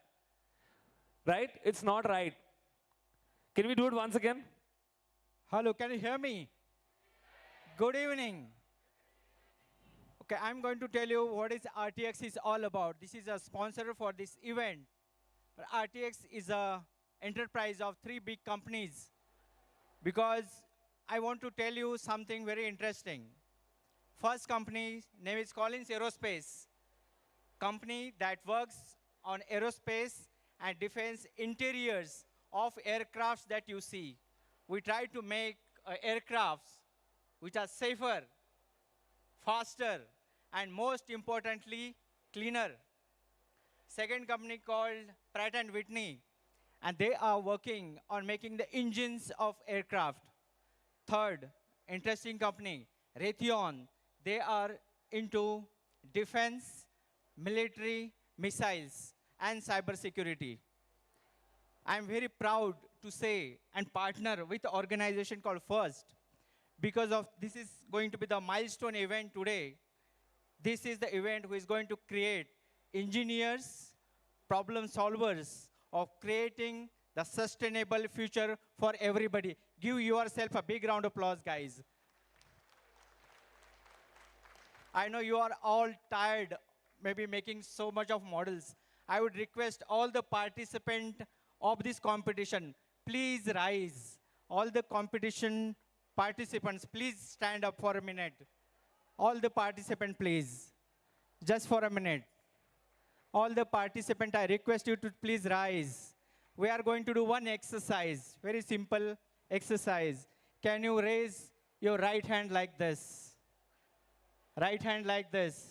Right? It's not right. Can we do it once again? Hello, can you hear me? Good evening. Okay, I'm going to tell you what is RTX is all about. This is a sponsor for this event. RTX is a enterprise of 3 big companies, because I want to tell you something very interesting. First company name is Collins Aerospace, company that works on aerospace and defense interiors of aircrafts that you see. We try to make aircrafts which are safer, faster, and most importantly, cleaner. Second company called Pratt & Whitney, and they are working on making the engines of aircraft. Third, interesting company, Raytheon. They are into defense, military, missiles, and cybersecurity. I'm very proud to say and partner with an organization called FIRST, because of this is going to be the milestone event today. This is the event who is going to create engineers, problem solvers of creating the sustainable future for everybody. Give yourself a big round of applause, guys. I know you are all tired, maybe making so much of models. I would request all the participants of this competition, please rise. All the competition participants, please stand up for a minute. All the participants, please. Just for a minute. All the participants, I request you to please rise. We are going to do one exercise, very simple exercise. Can you raise your right hand like this? Right hand like this.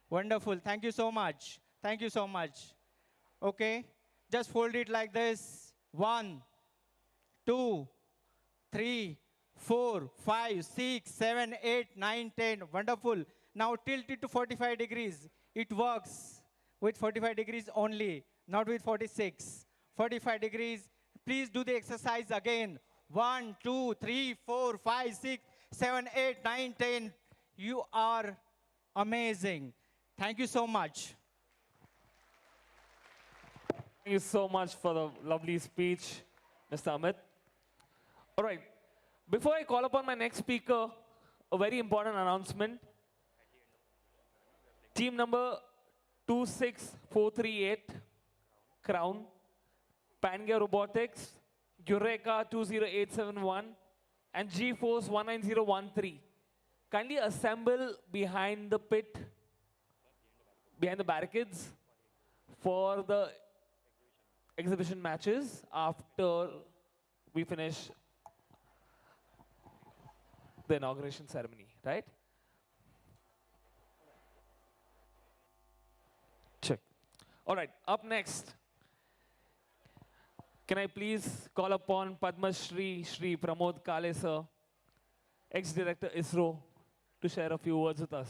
Wonderful. Thank you so much. Thank you so much. Okay. Just fold it like this. 1, 2, 3, 4, 5, 6, 7, 8, 9, 10. Wonderful. Now tilt it to 45 degrees. It works with 45 degrees only, not with 46. 45 degrees. Please do the exercise again. 1, 2, 3, 4, 5, 6, 7, 8, 9, 10. You are amazing. Thank you so much. Thank you so much for the lovely speech, Mr. Amit. All right. Before I call upon my next speaker, a very important announcement. Team number 26438, Crown, Panga Robotics, Eureka 20871, and G-Force 19013. Kindly assemble behind the pit, behind the barricades, for the exhibition matches after we finish the inauguration ceremony, right? Check. All right, up next, can I please call upon Padma Shri Pramod Kale sir, ex-director ISRO, to share a few words with us.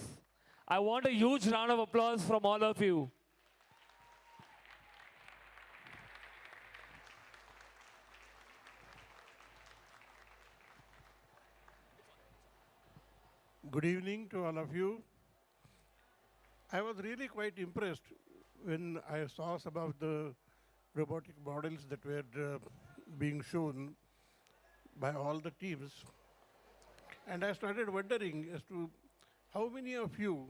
I want a huge round of applause from all of you. Good evening to all of you. I was really quite impressed when I saw some of the robotic models that were being shown by all the teams. And I started wondering as to how many of you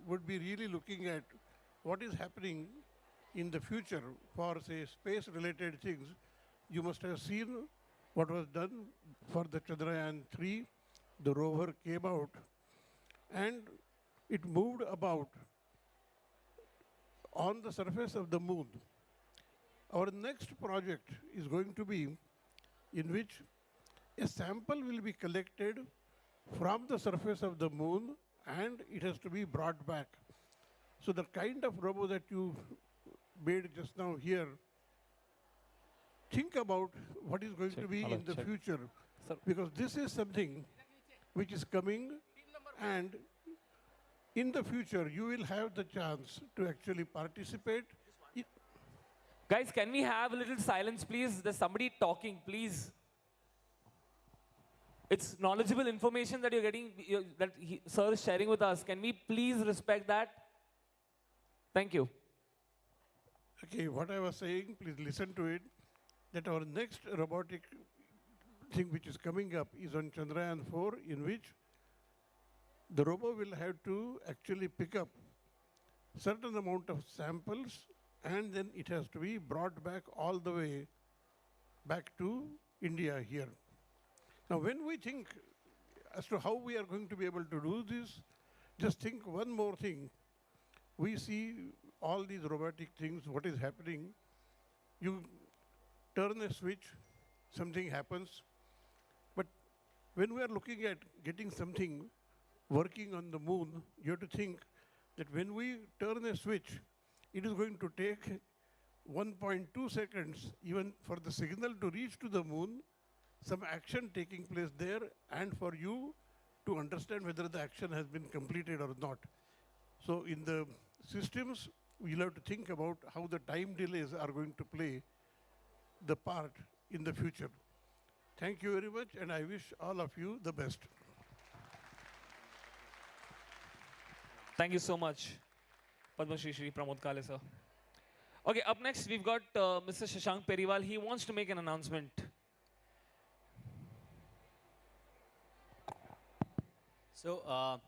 would be really looking at what is happening in the future for, say, space-related things. You must have seen what was done for the Chandrayaan-3. The rover came out and it moved about on the surface of the moon. Our next project is going to be in which a sample will be collected from the surface of the moon and it has to be brought back. So the kind of robo that you made just now here, think about what is going to be in the future, because this is something which is coming, and in the future you will have the chance to actually participate. Guys, can we have a little silence, please? There's somebody talking, please. It's knowledgeable information that you're getting, sir is sharing with us. Can we please respect that? Thank you. Okay, what I was saying, please listen to it, that our next robotic thing which is coming up is on Chandrayaan-4, in which the robo will have to actually pick up certain amount of samples and then it has to be brought back all the way back to India here. Now, when we think as to how we are going to be able to do this, just think one more thing. We see all these robotic things, what is happening. You turn a switch, something happens. But when we are looking at getting something working on the moon, you have to think that when we turn a switch, it is going to take 1.2 seconds even for the signal to reach to the moon, some action taking place there, and for you to understand whether the action has been completed or not. So in the systems, we'll have to think about how the time delays are going to play the part in the future. Thank you very much, and I wish all of you the best. Thank you so much, Padma Shri Pramod Kale sir. Okay, up next we've got Mr. Shashank Periwal. He wants to make an announcement. So, a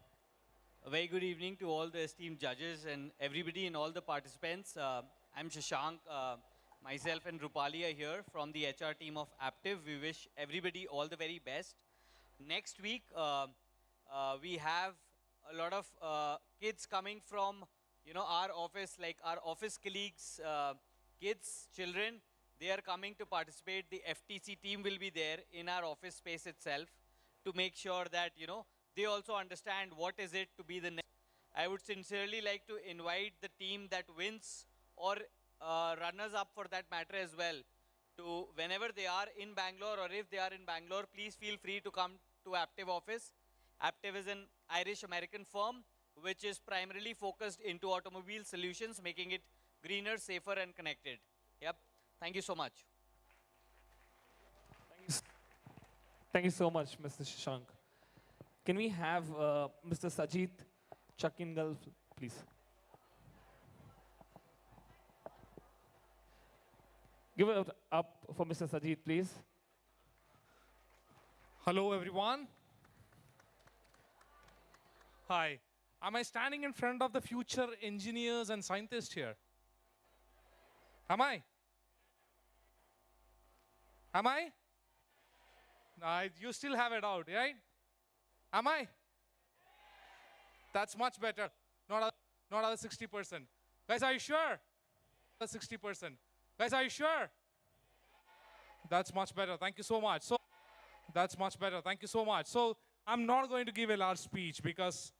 very good evening to all the esteemed judges and everybody and all the participants. I'm Shashank. Myself and Rupali are here from the HR team of Aptiv. We wish everybody all the very best. Next week, we have a lot of kids coming from, our office, like our office colleagues, kids, children. They are coming to participate. The FTC team will be there in our office space itself to make sure that, they also understand what is it to be the next. I would sincerely like to invite the team that wins or runners up for that matter as well to, whenever they are in Bangalore or if they are in Bangalore, please feel free to come to Aptiv office. Aptiv is an Irish-American firm which is primarily focused into automobile solutions, making it greener, safer and connected. Yep. Thank you so much. Thank you so much, Mr. Shashank. Can we have Mr. Sajid Chakingal, please? Give it up for Mr. Sajid, please. Hello, everyone. Hi. Am I standing in front of the future engineers and scientists here? Am I? Am I? You still have it out, right? Am I? That's much better. Not other 60%. Guys, are you sure? 60%. Guys, are you sure? That's much better. Thank you so much. So that's much better. Thank you so much. So I'm not going to give a large speech because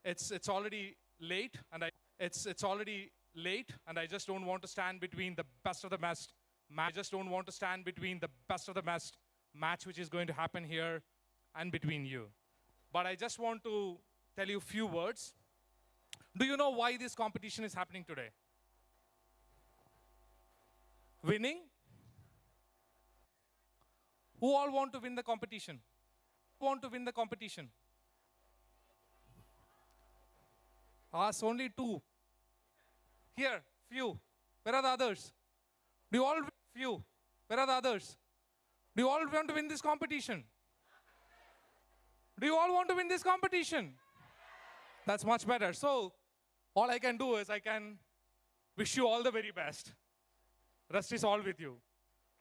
it's already late and it's already late and I just don't want to stand between the best of the best match. I just don't want to stand between the best of the best match which is going to happen here and between you. But I just want to tell you a few words. Do you know why this competition is happening today? Winning? Who all want to win the competition? Who want to win the competition? Ask only two. Here, few. Where are the others? Do you all, few. Where are the others? Do you all want to win this competition? Do you all want to win this competition? That's much better. So, all I can do is I can wish you all the very best. Rest is all with you.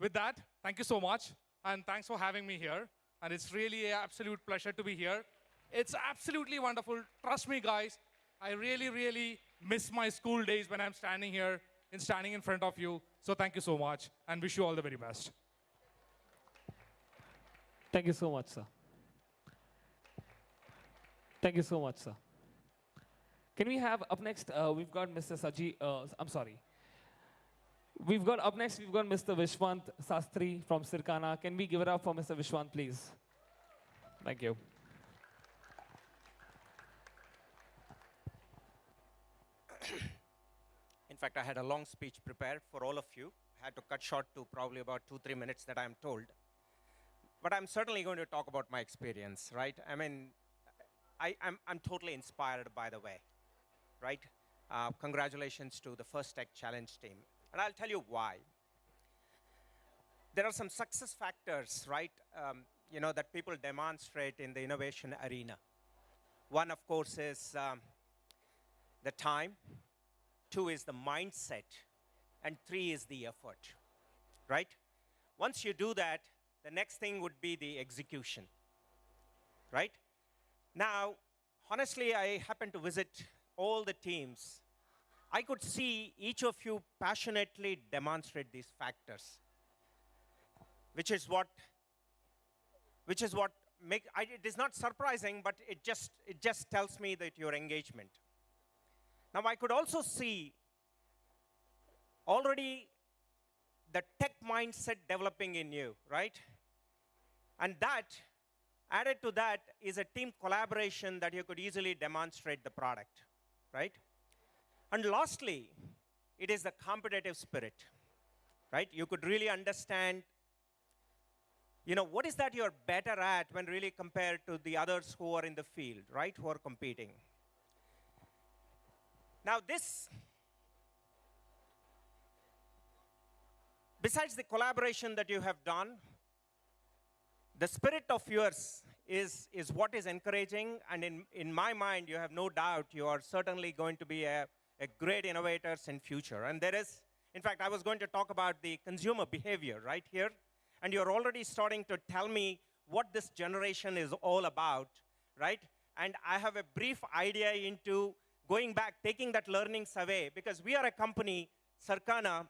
With that, thank you so much. And thanks for having me here. And it's really an absolute pleasure to be here. It's absolutely wonderful. Trust me, guys. I really, really miss my school days when I'm standing here and standing in front of you. So thank you so much and wish you all the very best. Thank you so much, sir. Thank you so much, sir. Can we have up next, we've got Mr. Saji, I'm sorry. We've got up next, we've got Mr. Vishwant Sastri from Sirkana. Can we give it up for Mr. Vishwant, please? Thank you. In fact, I had a long speech prepared for all of you. I had to cut short to probably about 2-3 minutes that I'm told. But I'm certainly going to talk about my experience, right? I mean, I'm totally inspired, by the way, right? Congratulations to the First Tech Challenge team. And I'll tell you why. There are some success factors, right, that people demonstrate in the innovation arena. One, of course, is the time. 2 is the mindset. And 3 is the effort, right? Once you do that, the next thing would be the execution, right? Now, honestly, I happened to visit all the teams. I could see each of you passionately demonstrate these factors, which is what it is not surprising, but it just tells me that your engagement. Now, I could also see already the tech mindset developing in you, right? And that, added to that, is a team collaboration that you could easily demonstrate the product, right? And lastly, it is the competitive spirit, right? You could really understand, what is that you're better at when really compared to the others who are in the field, right, who are competing. Now this, besides the collaboration that you have done, the spirit of yours is what is encouraging, and in my mind, you have no doubt you are certainly going to be a great innovators in future. And there is, in fact, I was going to talk about the consumer behavior right here, and you're already starting to tell me what this generation is all about, right? And I have a brief idea into going back, taking that learnings away, because we are a company, Sirkana,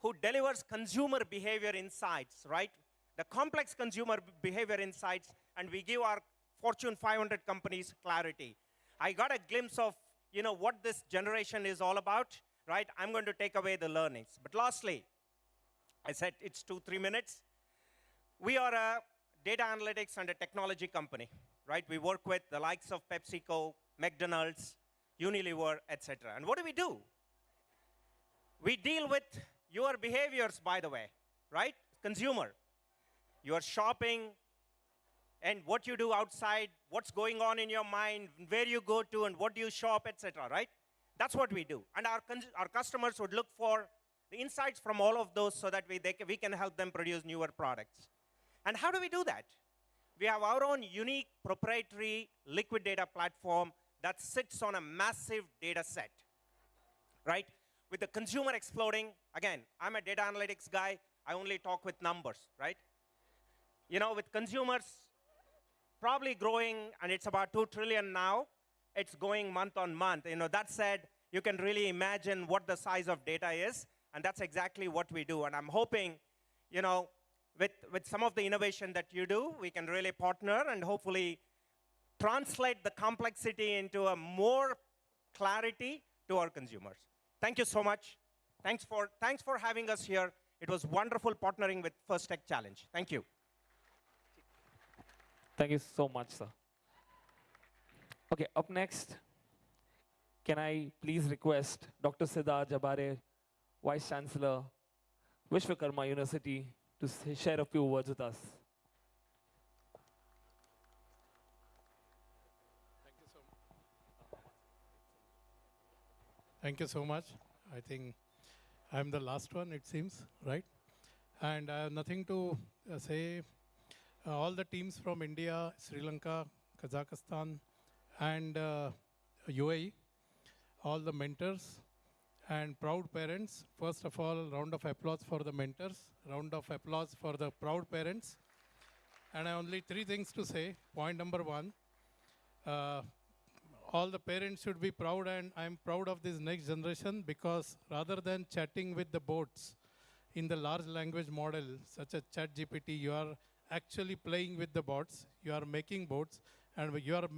who delivers consumer behavior insights, right? The complex consumer behavior insights, and we give our Fortune 500 companies clarity. I got a glimpse of, what this generation is all about, right? I'm going to take away the learnings. But lastly, I said it's 2-3 minutes. We are a data analytics and a technology company, right? We work with the likes of PepsiCo, McDonald's, Unilever, etc. And what do? We deal with your behaviors, by the way, right? Consumer. Your shopping and what you do outside, what's going on in your mind, where you go to and what do you shop, etc., right? That's what we do. And our customers would look for the insights from all of those so that we can help them produce newer products. And how do we do that? We have our own unique proprietary liquid data platform that sits on a massive data set, right? With the consumer exploding, again, I'm a data analytics guy. I only talk with numbers, right? You know, with consumers probably growing, and it's about 2 trillion now, it's going month on month. You know, that said, you can really imagine what the size of data is, and that's exactly what we do. And I'm hoping, you know, with some of the innovation that you do, we can really partner and hopefully translate the complexity into a more clarity to our consumers. Thank you so much. Thanks for having us here. It was wonderful partnering with First Tech Challenge. Thank you. Thank you so much, sir. Okay, up next, can I please request Dr. Siddharth Jabare, Vice Chancellor, Vishwakarma University, to share a few words with us. Thank you so much. I think I'm the last one, it seems, right? And I have nothing to say. All the teams from India, Sri Lanka, Kazakhstan, and UAE, all the mentors and proud parents. First of all, round of applause for the mentors, round of applause for the proud parents. And I have only 3 things to say. Point number 1, all the parents should be proud, and I'm proud of this next generation, because rather than chatting with the bots in the large language model, such as ChatGPT, you are actually playing with the bots, you are making bots, and you are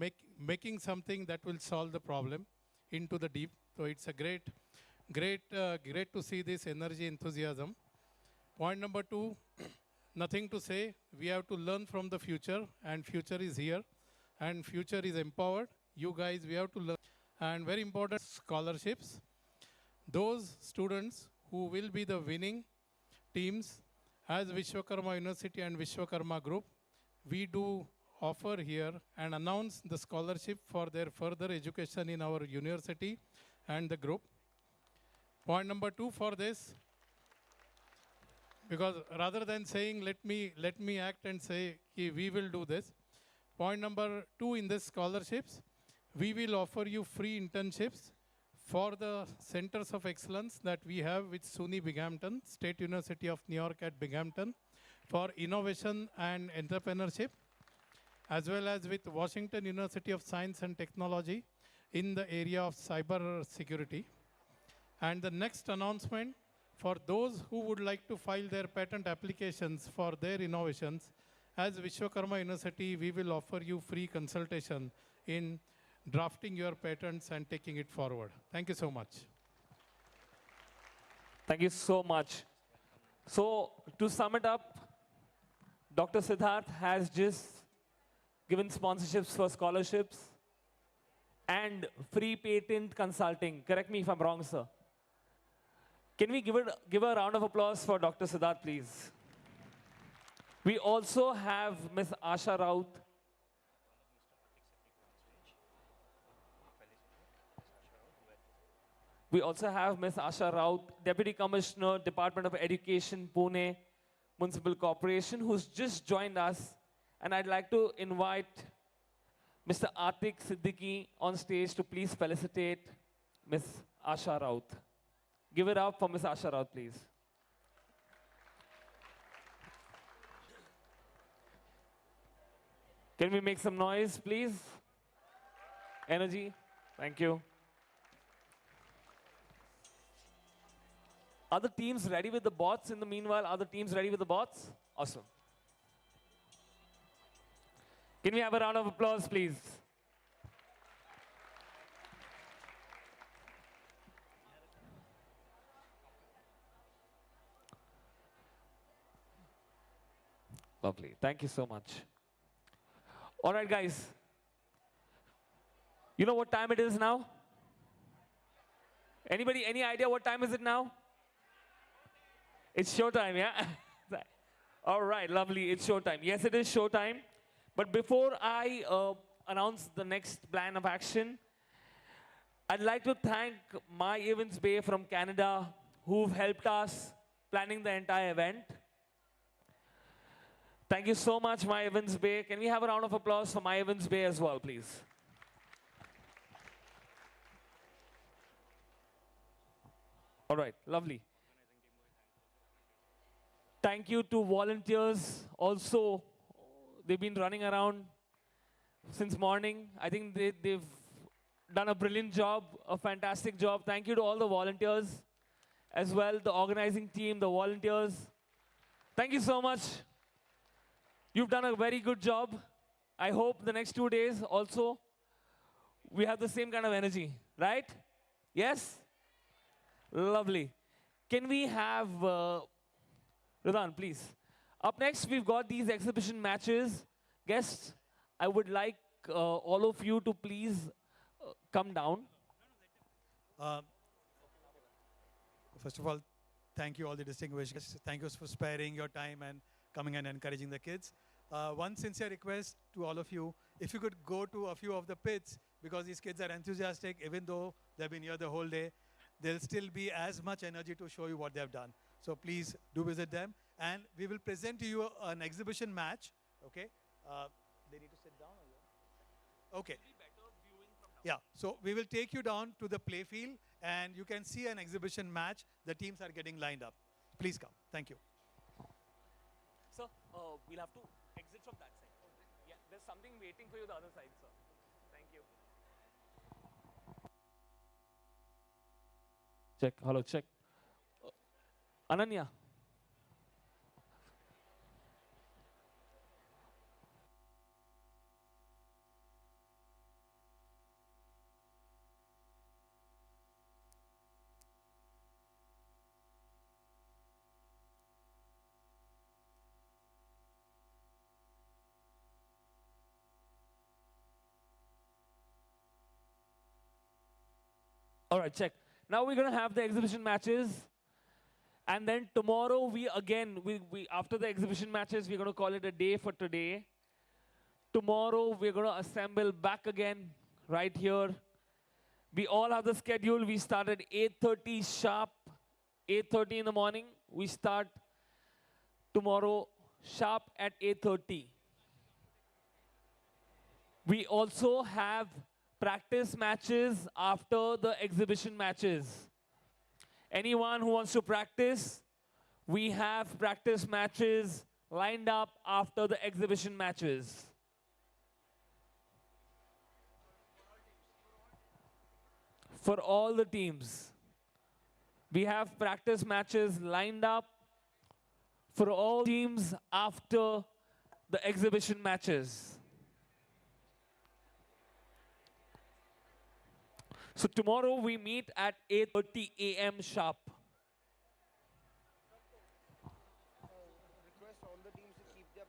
making something that will solve the problem into the deep. So it's a great to see this energy, enthusiasm. Point number 2, nothing to say. We have to learn from the future, and future is here, and future is empowered. You guys, we have to learn. And very important, scholarships. Those students who will be the winning teams, as Vishwakarma University and Vishwakarma Group, we do offer here and announce the scholarship for their further education in our university and the group. Point number 2 for this, because rather than saying, let me act and say, we will do this. Point number 2 in this scholarships, we will offer you free internships for the centers of excellence that we have with SUNY Binghamton, State University of New York at Binghamton, for innovation and entrepreneurship, as well as with Washington University of Science and Technology in the area of cyber security. And the next announcement, for those who would like to file their patent applications for their innovations, as Vishwakarma University, we will offer you free consultation in drafting your patents and taking it forward. Thank you so much. Thank you so much. So to sum it up, Dr. Siddharth has just given sponsorships for scholarships and free patent consulting. Correct me if I'm wrong, sir. Can we give a round of applause for Dr. Siddharth, please? We also have Ms. Asha Raut. We also have Ms. Asha Raut, Deputy Commissioner, Department of Education, Pune Municipal Corporation, who's just joined us. And I'd like to invite Mr. Atik Siddiqui on stage to please felicitate Ms. Asha Raut. Give it up for Ms. Asha Raut, please. Can we make some noise, please? Energy. Thank you. Are the teams ready with the bots in the meanwhile? Are the teams ready with the bots? Awesome. Can we have a round of applause, please? Lovely. Thank you so much. All right, guys. You know what time it is now? Anybody, any idea what time is it now? It's showtime, yeah? All right, lovely. It's showtime. Yes, it is showtime. But before I announce the next plan of action, I'd like to thank My Events Bay from Canada, who've helped us planning the entire event. Thank you so much, My Events Bay. Can we have a round of applause for My Events Bay as well, please? All right, lovely. Thank you to volunteers. Also, they've been running around since morning. I think they've done a brilliant job, a fantastic job. Thank you to all the volunteers as well, the organizing team, the volunteers. Thank you so much. You've done a very good job. I hope the next 2 days also we have the same kind of energy, right? Yes? Lovely. Can we have, Radhan, please. Up next, we've got these exhibition matches. Guests, I would like all of you to please come down. First of all, thank you all the distinguished guests. Thank you for sparing your time and coming and encouraging the kids. One sincere request to all of you, if you could go to a few of the pits, because these kids are enthusiastic, even though they've been here the whole day, there'll still be as much energy to show you what they've done. So please do visit them. And we will present to you an exhibition match, okay? They need to sit down? Or okay. Yeah, so we will take you down to the play field and you can see an exhibition match. The teams are getting lined up. Please come. Thank you. Sir, we'll have to exit from that side. Yeah, there's something waiting for you the other side, sir. Thank you. Check. Hello, check. Ananya. All right, check. Now we're going to have the exhibition matches. And then tomorrow, after the exhibition matches, we're going to call it a day for today. Tomorrow, we're going to assemble back again right here. We all have the schedule. We start at 8:30 sharp, 8:30 in the morning. We start tomorrow sharp at 8:30. We also have practice matches after the exhibition matches. Anyone who wants to practice, we have practice matches lined up after the exhibition matches. For all the teams, we have practice matches lined up for all teams after the exhibition matches. So tomorrow we meet at 8:30 a.m. sharp. Request all the teams to keep their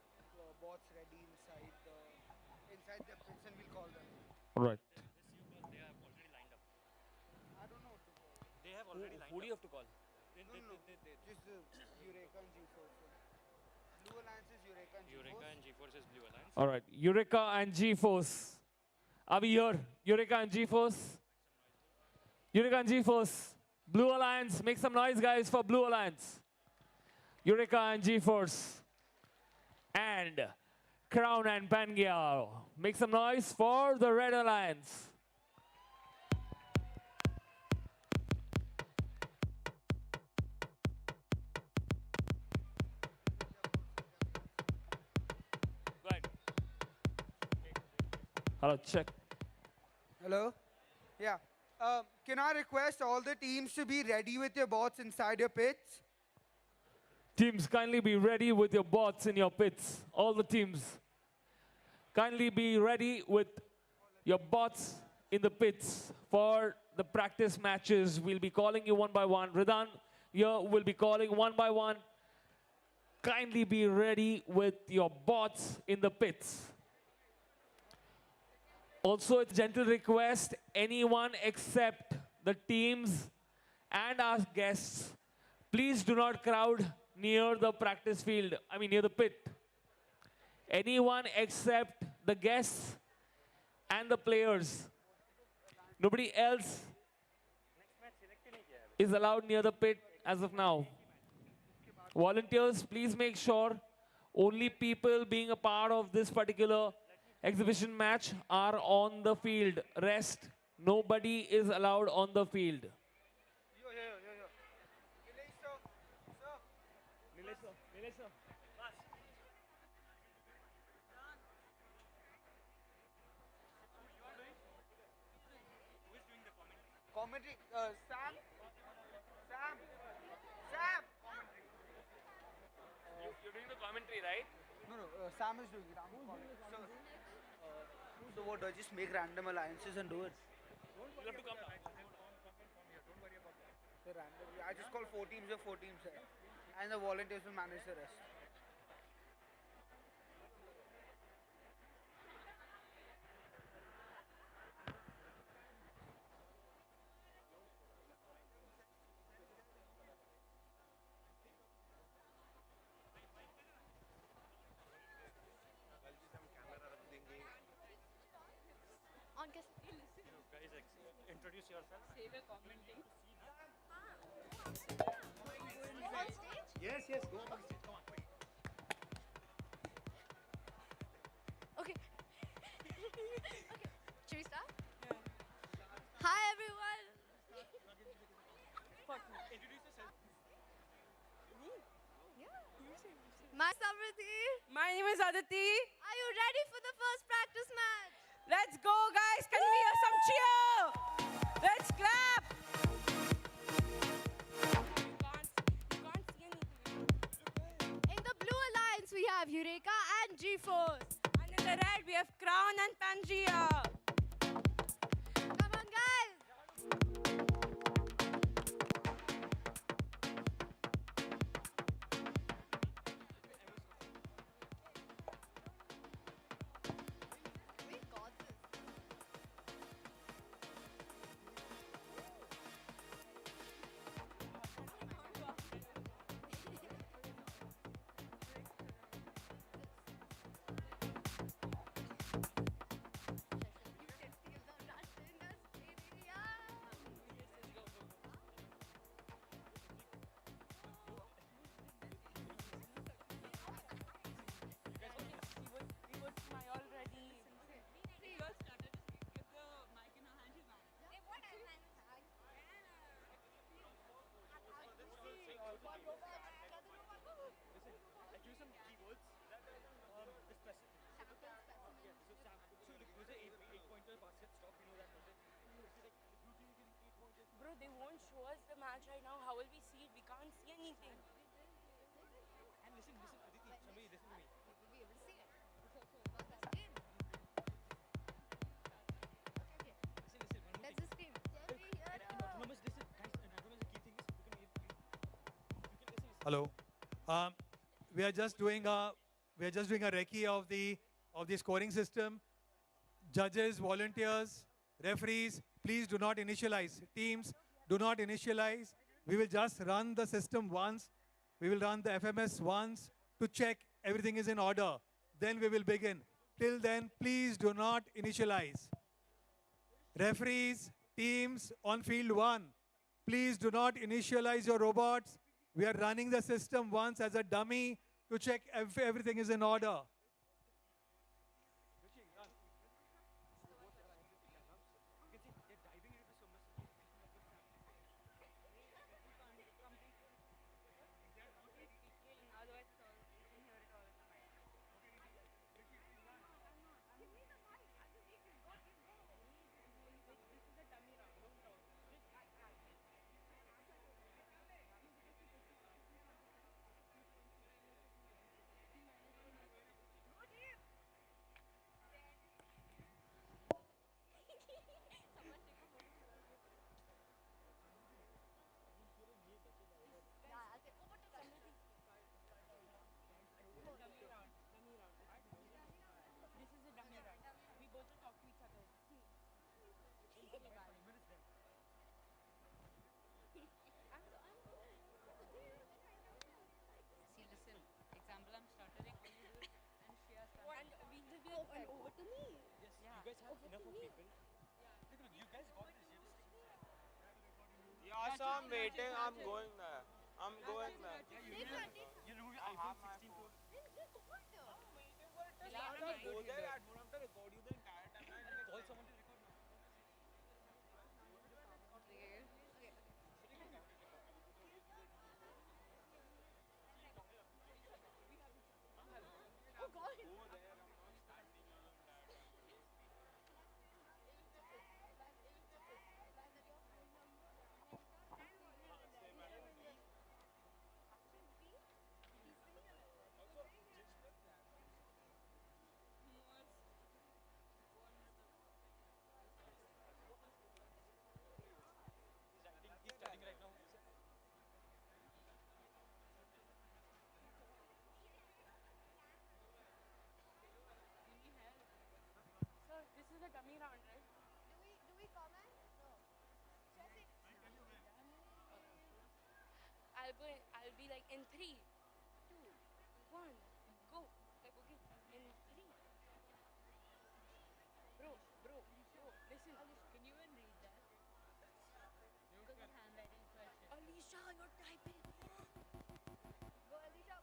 bots ready inside their pits and we'll call them. All right. They have already lined up. I don't know what to call. They have already lined up. Who do you have to call? Just Eureka and G-Force. Blue Alliance is Eureka and G-Force. Eureka and G-Force is Blue Alliance. All right. Eureka and G-Force. Are we here? Eureka and G-Force? Eureka and G-Force. Blue Alliance. Make some noise, guys, for Blue Alliance. Eureka and G-Force. And Crown and Pangyao. Make some noise for the Red Alliance. Right. Hello, check. Hello? Yeah. Can I request all the teams to be ready with your bots inside your pits? Teams, kindly be ready with your bots in your pits. All the teams. Kindly be ready with your bots in the pits for the practice matches. We'll be calling you one by one. Radhan, here will be calling one by one. Kindly be ready with your bots in the pits. Also, it's a gentle request, anyone except the teams and our guests, please do not crowd near the practice field, near the pit. Anyone except the guests and the players, Nobody else is allowed near the pit as of now. Volunteers, please make sure only people being a part of this particular exhibition match are on the field. Rest, nobody is allowed on the field. Commentary, Sam. You're doing the commentary, right? No, Sam is doing it. So what? Do I just make random alliances and do it? You'll have to come down. So random. I just call 4 teams or 4 teams, and the volunteers will manage the rest. On guys, introduce yourself. Say the commenting. on stage? Yes, go on stage. Come on, quick. Okay. Should we start? Hi everyone. Introduce yourself. My Samriti. My name is Aditi. Are you ready for the first practice match? Let's go, guys. Can we hear some cheer? Let's clap. In the blue alliance, we have Eureka and G-Force. And in the red, we have Crown and Pangea. Come on, guys. We got this. Bro, they won't show us the match right now. How will we see it? We can't see anything. And listen, Aditi, somebody listen to me. We'll be able to see it. That's the game. Okay. Listen, one more Let's thing. just scream. Jerry, Autonomous, listen, guys, and autonomous, the key thing is you can listen. Hello. We are just doing a recce of the scoring system. Judges, volunteers, referees, please do not initialize. Teams, do not initialize. We will just run the system once. We will run the FMS once to check everything is in order. Then we will begin. Till then, please do not initialize. Referees, teams on field 1, please do not initialize your robots. We are running the system once as a dummy to check if everything is in order. Yes, you guys have enough of people. Look, you Yeah, so I'm waiting. I'm going there. I'm going there. You know, iPhone 16 Pro. Go there at home. I have to record you the entire time. Call someone to record now. Oh God. He's chatting right now. So this is a dummy round, right? Do we comment? No. I'll be like in 3, 2, 1, go. Like okay, in 3. Bro, listen. Can you even read that? Because it's handwriting question. Alicia, you're typing. Go, Alicia.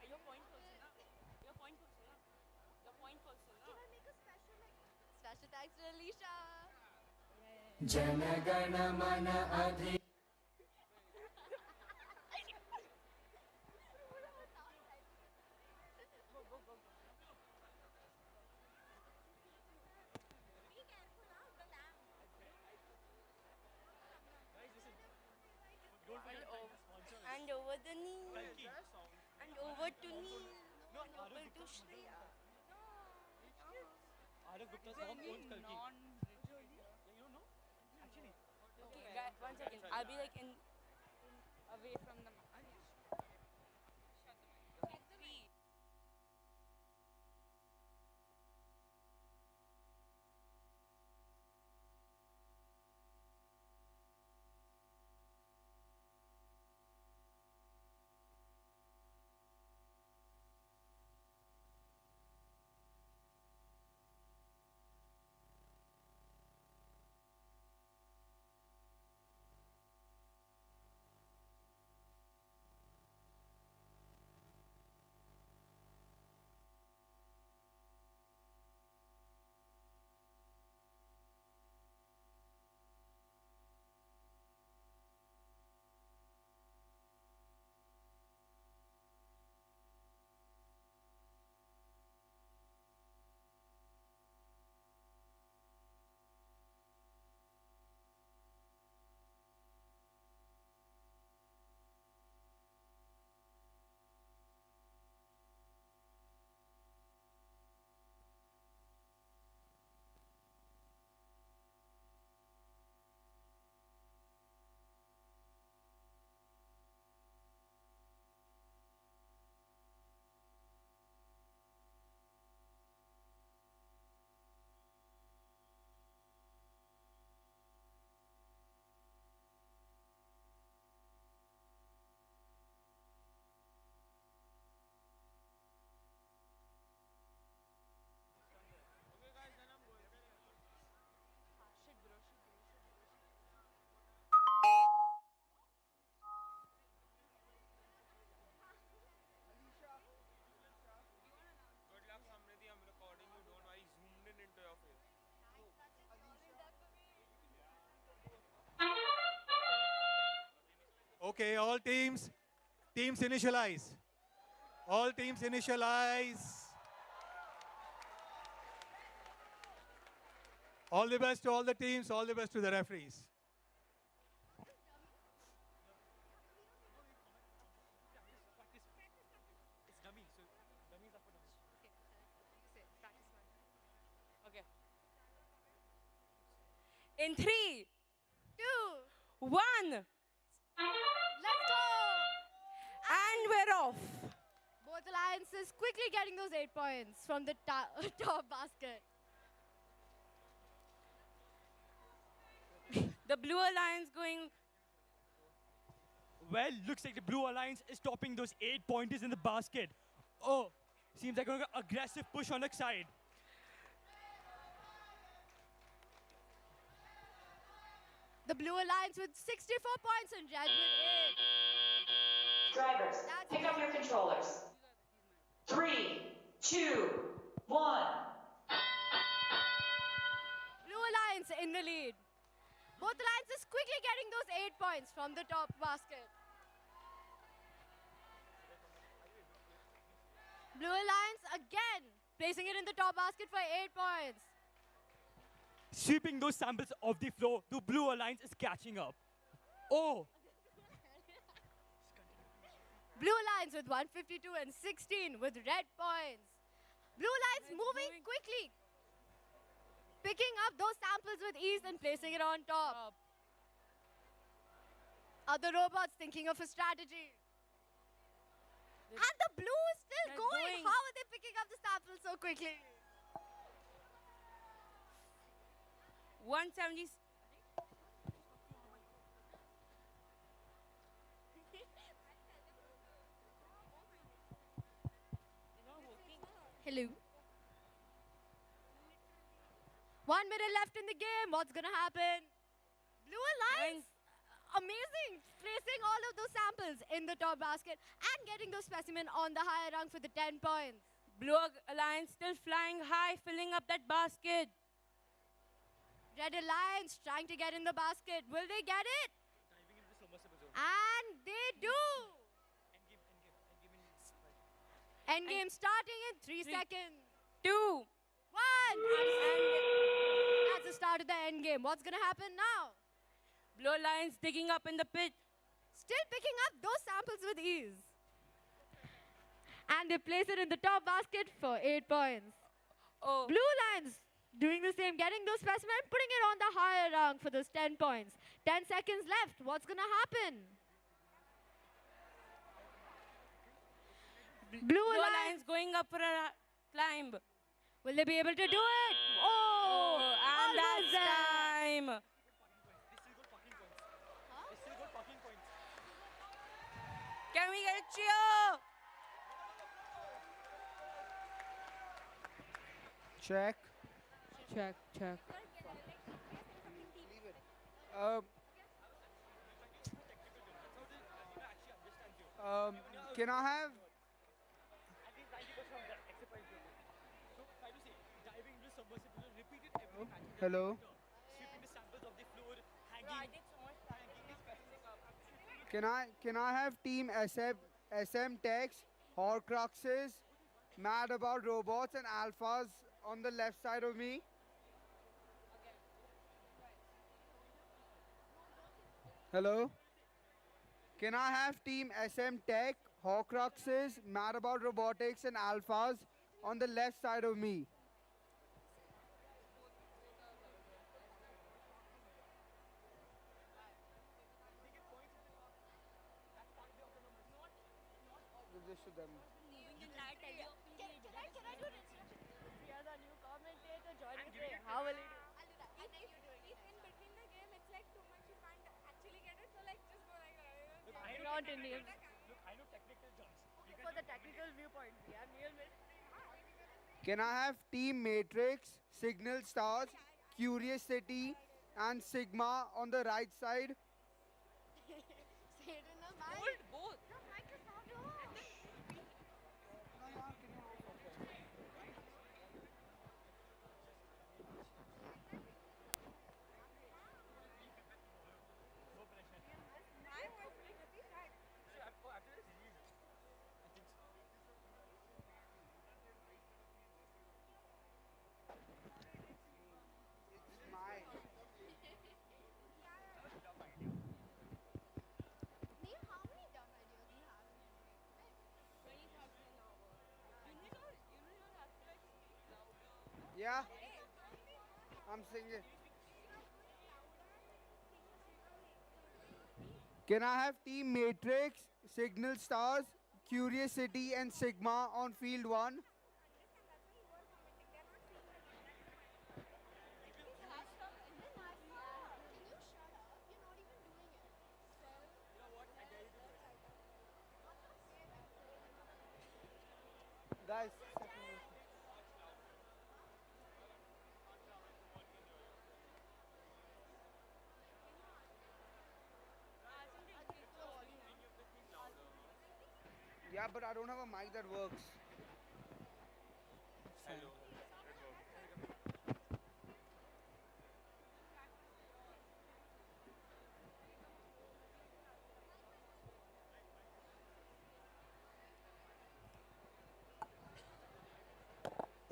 Your point person. Your point person. Your point person. Can I make a special special thanks to Alicia? Janagana mana adhi. And over the knee. And over to knee. No, and over to Shreya. Arav Gupta's mom owns Kalki. You don't know? Actually. Okay, guys, 1 second. I'll be like in away from the mic. Good luck, Samriddhi. I'm recording you. Don't worry. Zoomed in into your face. Okay, all teams initialize. All teams initialize. All the best to all the teams, all the best to the referees. It's dummy, so dummies are for dummies. Okay. In 3, 2, 1. Let's go! And we're off. Both alliances quickly getting those 8 points from the top basket. The blue alliance going Well, looks like the Blue Alliance is stopping those 8 pointers in the basket. Oh, seems like an aggressive push on the side. The Blue Alliance with 64 points and Red with 8. Drivers, pick up your controllers. 3, 2, 1. Blue Alliance in the lead. Both alliances quickly getting those 8 points from the top basket. Blue Alliance again placing it in the top basket for 8 points. Sweeping those samples off the floor, the Blue Alliance is catching up. Oh! Blue Alliance with 152 and 16 with red points. Blue Alliance moving quickly. Picking up those samples with ease and placing it on top. Other robots thinking of a strategy. And the blue is still going. How are they picking up the samples so quickly? 170. Hello. 1 minute left in the game. What's going to happen? Blue Alliance, amazing. Placing all of those samples in the top basket and getting those specimen on the higher rung for the 10 points. Blue Alliance still flying high, filling up that basket. Red Alliance trying to get in the basket. Will they get it? And they do. Endgame starting in 3 seconds. 2, 1. That's the start of the endgame. What's going to happen now? Blue Alliance digging up in the pit. Still picking up those samples with ease. And they place it in the top basket for 8 points. Oh. Blue Alliance doing the same, getting those specimen, putting it on the higher rung for those 10 points. 10 seconds left. What's going to happen? Blue Alliance going up for a climb. Will they be able to do it? Oh, and that's there. time. Can we get a cheer? Check. Check. Can I have? Hello. Can I have team SM Techs, Horcruxes, Mad About Robots and Alphas on the left side of me? Hello. Can I have team SM Tech, Horcruxes, Mad About Robotics and Alphas on the left side of me? Give this to them. Can I do this? We are the new commentator joining me. How will you do? I'll do that. If in between the game it's like too much, you can't actually get it, so like just go like that. Look, I know technical terms. Okay, for the technical viewpoint, we are Neil Miss. Can I have Team Matrix, Signal Stars, Curious City, and Sigma on the right side? Say it in the mic. Both. The mic is not yours. Neil, how many dumb ideas do you have in your brain? 20,000 an hour. You don't have to like speak louder. Yeah. I'm singing. Can I have Team Matrix, Signal Stars, Curious City, and Sigma on field 1? Guys, yeah, but I don't have a mic that works. Hello.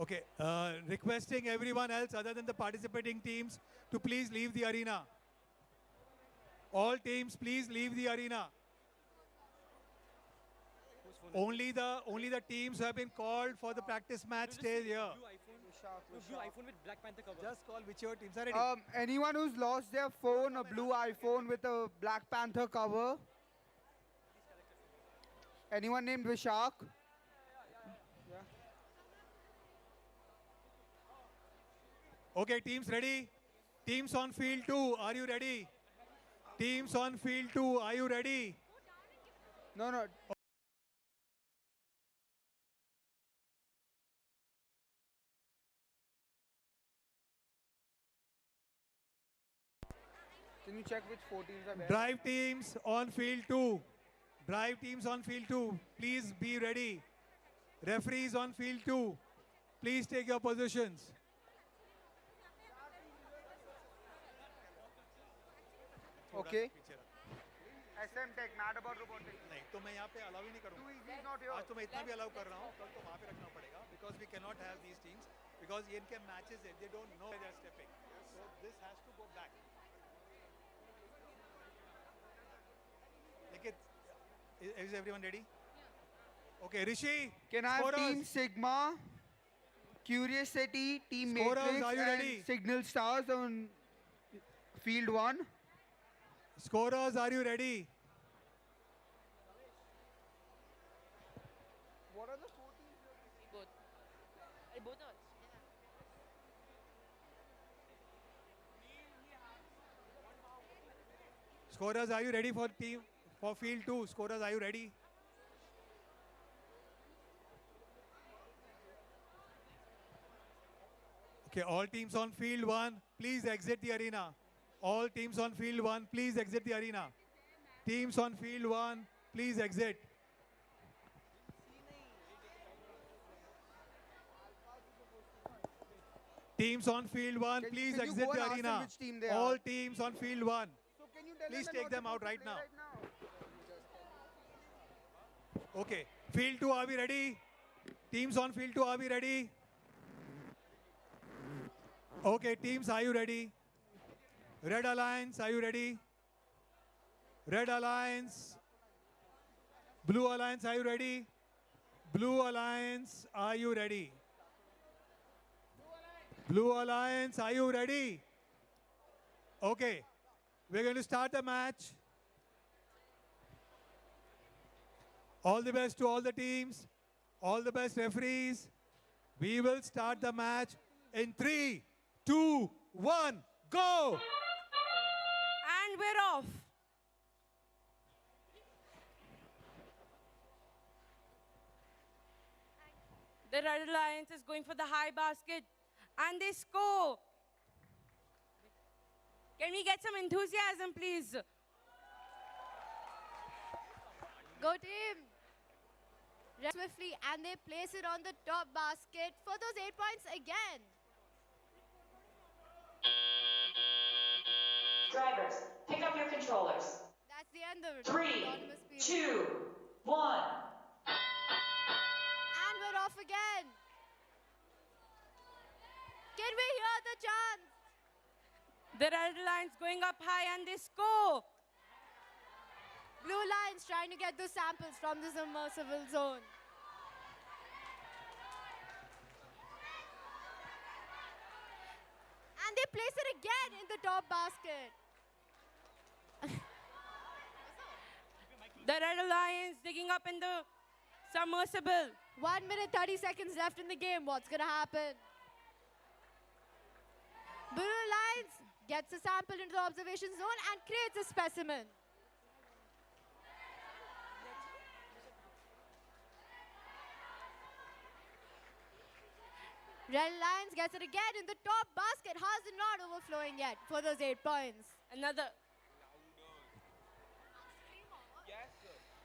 Okay, requesting everyone else other than the participating teams to please leave the arena. All teams, please leave the arena. Only the teams who have been called for the practice match stay here. Blue iPhone with Black Panther cover. Just call whichever teams are ready. Anyone who's lost their phone, a blue iPhone with a Black Panther cover. Anyone named Vishak? Okay, teams ready? Teams on field 2, are you ready? Teams on field 2, are you ready? No. Can you check which 4 teams are there? Drive teams on field 2. Drive teams on field 2. Please be ready. Referees on field 2. Please take your positions. Okay. SM Tech, mad about robotics. नहीं तो मैं यहाँ पे allow ही नहीं करूँगा. Too easy, not here. आज तो मैं इतना भी अलाउ कर रहा हूँ. कल तो वहाँ पे रखना पड़ेगा. Because we cannot have these teams. Because ये इनके matches है. They don't know where they are stepping. So this has to go back. लेकिन is everyone ready? Okay, Rishi. Can I have scorers. Team Sigma, Curious City, Team Scorers, Matrix, are you and ready? Signal Stars on field 1? Scorers, are you ready? What are the 4 teams? Both are. Scorers, are you ready for field 2? Scorers, are you ready? Okay, all teams on field 1, please exit the arena. All teams on field 1, please exit the arena. Teams on field 1, please exit. Teams on field 1, please can you exit go and the ask them arena. which team they All are? teams on field 1. So can you tell Please them take they're them not out supposed right to play now. Okay, field 2, are we ready? Teams on field 2, are we ready? Okay, teams, are you ready? Red Alliance, are you ready? Red Alliance. Blue Alliance, are you ready? Blue Alliance, are you ready? Blue Alliance, are you ready? Okay, we're going to start the match. All the best to all the teams. All the best referees. We will start the match in 3, 2, 1, go! And we're off. The Red Alliance is going for the high basket. And they score. Can we get some enthusiasm, please? Go team! Swiftly, and they place it on the top basket for those 8 points again. Drivers, pick up your controllers. That's the end of it. 3, Autonomous period. 2, 1. And we're off again. Can we hear the chants? The Red Alliance going up high and they score. Blue Lions trying to get those samples from this immersible zone. And they place it again in the top basket. The Red Alliance digging up in the submersible. 1 minute, 30 seconds left in the game. What's going to happen? Blue Lions gets a sample into the observation zone and creates a specimen. Red Lions gets it again in the top basket. How's it not overflowing yet for those 8 points? Another.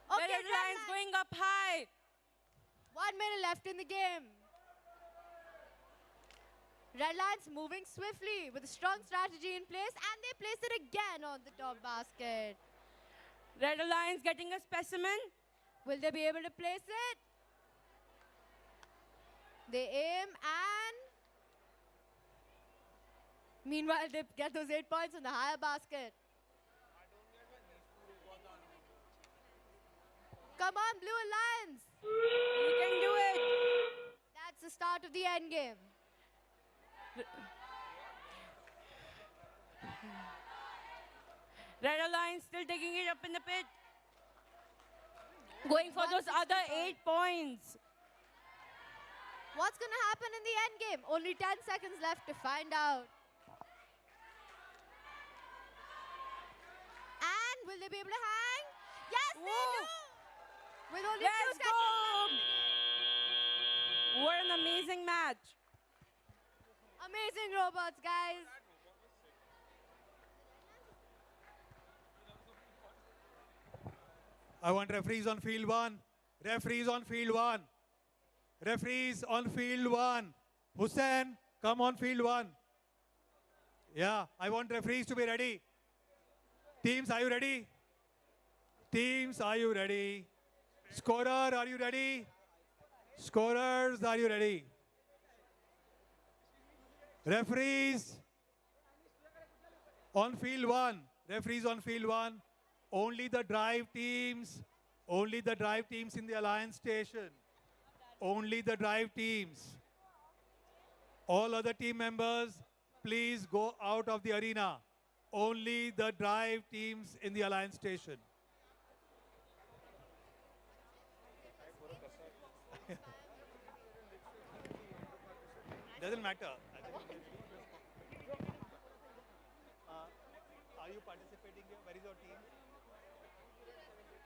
Okay, Red Lions going up high. 1 minute left in the game. Red Lions moving swiftly with a strong strategy in place, and they place it again on the top basket. Red Lions getting a specimen. Will they be able to place it? They aim and meanwhile they get those 8 points in the higher basket. Come on, Blue Alliance. You can do it. That's the start of the end game. Red Alliance still taking it up in the pit. Going for those other 8 points. What's going to happen in the end game? Only 10 seconds left to find out. And will they be able to hang? Yes, they do! With only Let's 2 seconds left. What an amazing match. Amazing robots, guys. I want referees on field 1. Referees on field 1. Referees on field 1. Hussain, come on field 1. Yeah, I want referees to be ready. Teams, are you ready? Teams, are you ready? Scorer, are you ready? Scorers, are you ready? Referees on field 1. Referees on field 1. Only the drive teams in the Alliance station. Only the drive teams. All other team members, please go out of the arena. Only the drive teams in the Alliance station. Doesn't matter. Are you participating here? Where is your team?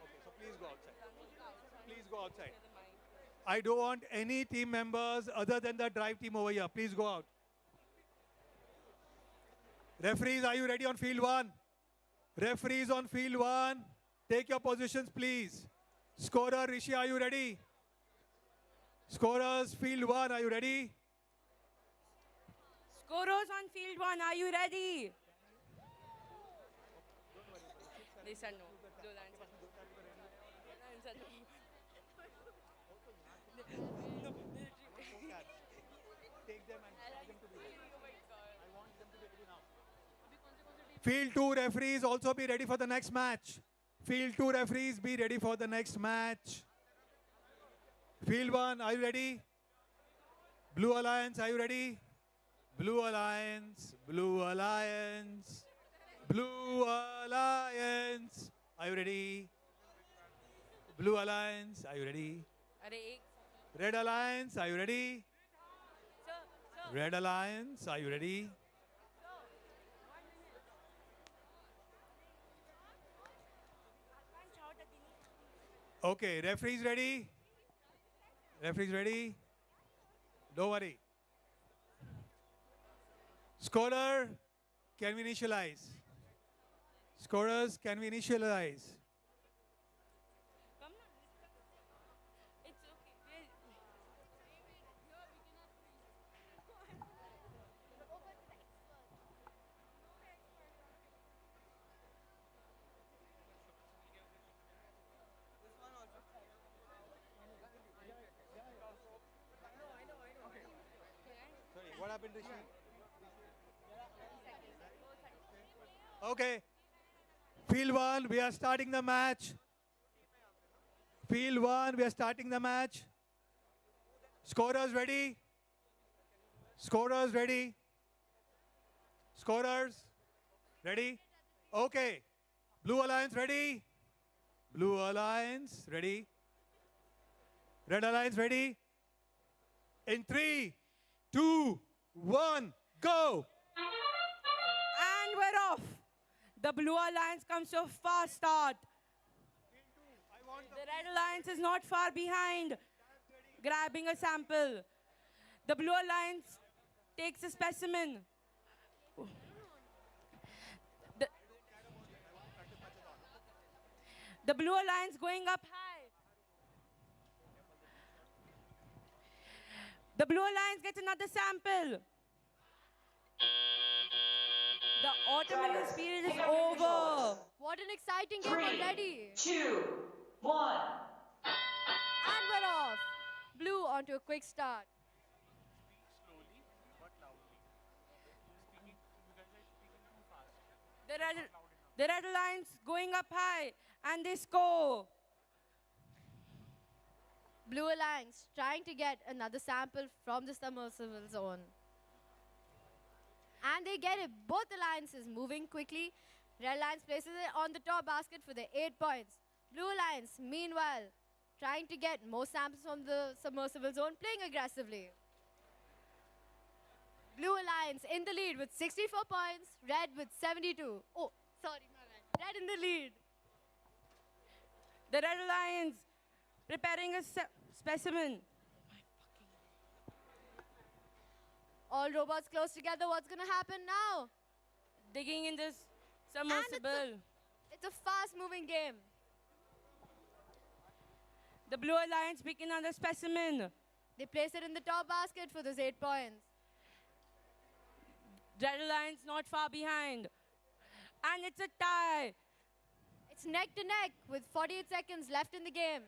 Okay, so please go outside. Please go outside. I don't want any team members other than the drive team over here. Please go out. Referees, are you ready on field 1? Referees on field 1, take your positions, please. Scorer, Rishi, are you ready? Scorers, field 1, are you ready? Scorers on field 1, are you ready? They said no. Blue Lions said no. Blue Lions said no. Take them and tell them to be ready. I want them to be ready now. Field 2 referees also be ready for the next match. Field 2 referees be ready for the next match. Field 1, are you ready? Blue Alliance, are you ready? Blue Alliance, Blue Alliance, Blue Alliance. Are you ready? Blue Alliance, are you ready? Red Alliance, are you ready? Red Alliance, are you ready? Okay, referees ready? Referees ready? Don't worry. Scorer, can we initialize? Scorers, can we initialize? Sorry, what happened, Rishi? Okay. Field 1, we are starting the match. Field 1, we are starting the match. Scorers ready? Scorers ready? Scorers ready? Okay. Blue Alliance ready? Blue Alliance ready? Red Alliance ready? In 3, 2, 1, go! And we're off. The Blue Alliance comes to a fast start. The Red Alliance is not far behind, grabbing a sample. The Blue Alliance takes a specimen. The Blue Alliance going up high. The Blue Alliance gets another sample. The automatic period is over. What an exciting game already. 2, 1. And we're off. Blue onto a quick start. The Red Alliance going up high, and they score. Blue Alliance trying to get another sample from the submersible zone. And they get it. Both alliances moving quickly. Red Alliance places it on the top basket for the 8 points. Blue Alliance, meanwhile, trying to get more samples from the submersible zone, playing aggressively. Blue Alliance in the lead with 64 points. Red with 72. Oh, sorry, my bad. Red in the lead. The Red Alliance preparing a specimen. All robots close together. What's going to happen now? Digging in this submersible. It's a fast-moving game. The Blue Alliance picking on the specimen. They place it in the top basket for those 8 points. Red Alliance not far behind. And it's a tie. It's neck to neck with 48 seconds left in the game.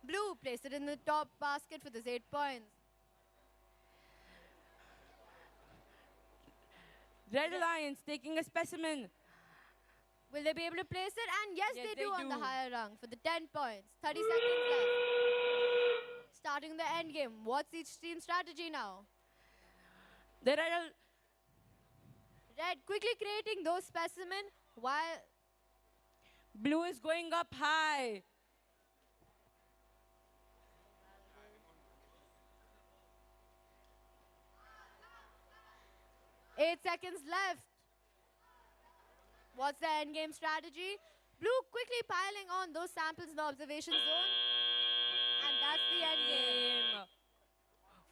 Blue placed it in the top basket for those 8 points. Red Alliance taking a specimen. Will they be able to place it? And yes, they do on the do. higher rung for the 10 points. 30 seconds left. Starting the end game. What's each team's strategy now? The Red quickly creating those specimen while Blue is going up high. Eight seconds left. What's the end game strategy? Blue quickly piling on those samples in the observation zone. And that's the end game.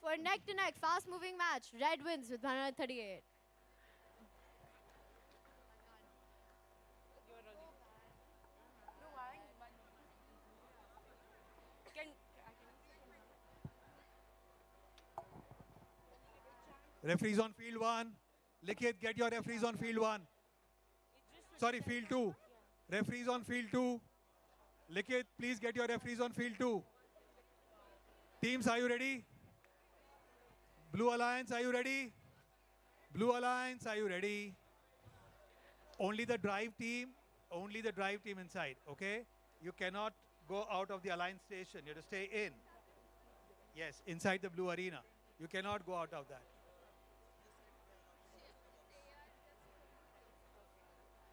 For a neck-to-neck, fast-moving match, Red wins with 138. Referees on field 1. Likith, get your referees on field 1. Sorry, field 2. Referees on field 2. Likith, please get your referees on field 2. Teams, are you ready? Blue Alliance, are you ready? Blue Alliance, are you ready? Only the drive team inside, okay? You cannot go out of the Alliance station. You have to stay in. Yes, inside the blue arena. You cannot go out of that.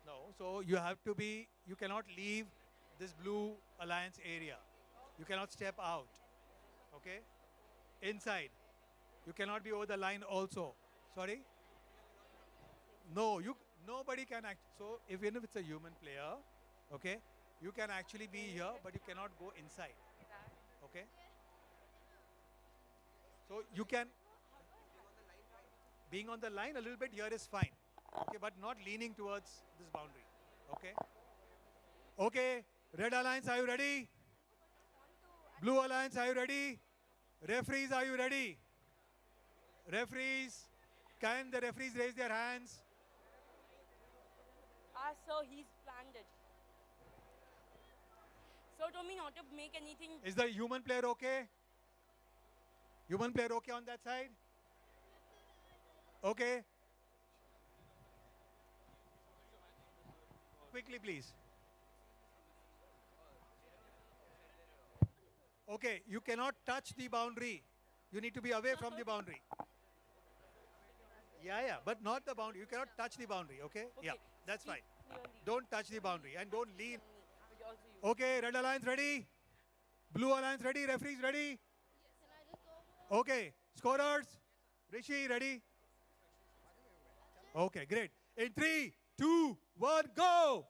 No, so you have to be, you cannot leave this blue Alliance area. You cannot step out, okay? Inside. You cannot be over the line also. Sorry? No, nobody can act. So even if it's a human player, okay, you can actually be here, but you cannot go inside. Okay? So you can, being on the line a little bit here is fine. Okay, but not leaning towards this boundary. Okay? Okay, Red Alliance, are you ready? Blue Alliance, are you ready? Referees, are you ready? Referees, can the referees raise their hands? So he's planned it. So told me not to make anything. Is the human player okay? Human player okay on that side? Okay. Quickly, please. Okay, you cannot touch the boundary. You need to be away from the boundary. Yeah, but not the boundary. You cannot touch the boundary, okay? Yeah, that's fine. Don't touch the boundary and don't lean. Okay, Red Alliance ready? Blue Alliance ready? Referees ready? Okay, scorers? Rishi ready? Okay, great. In 3, 2, 1, go!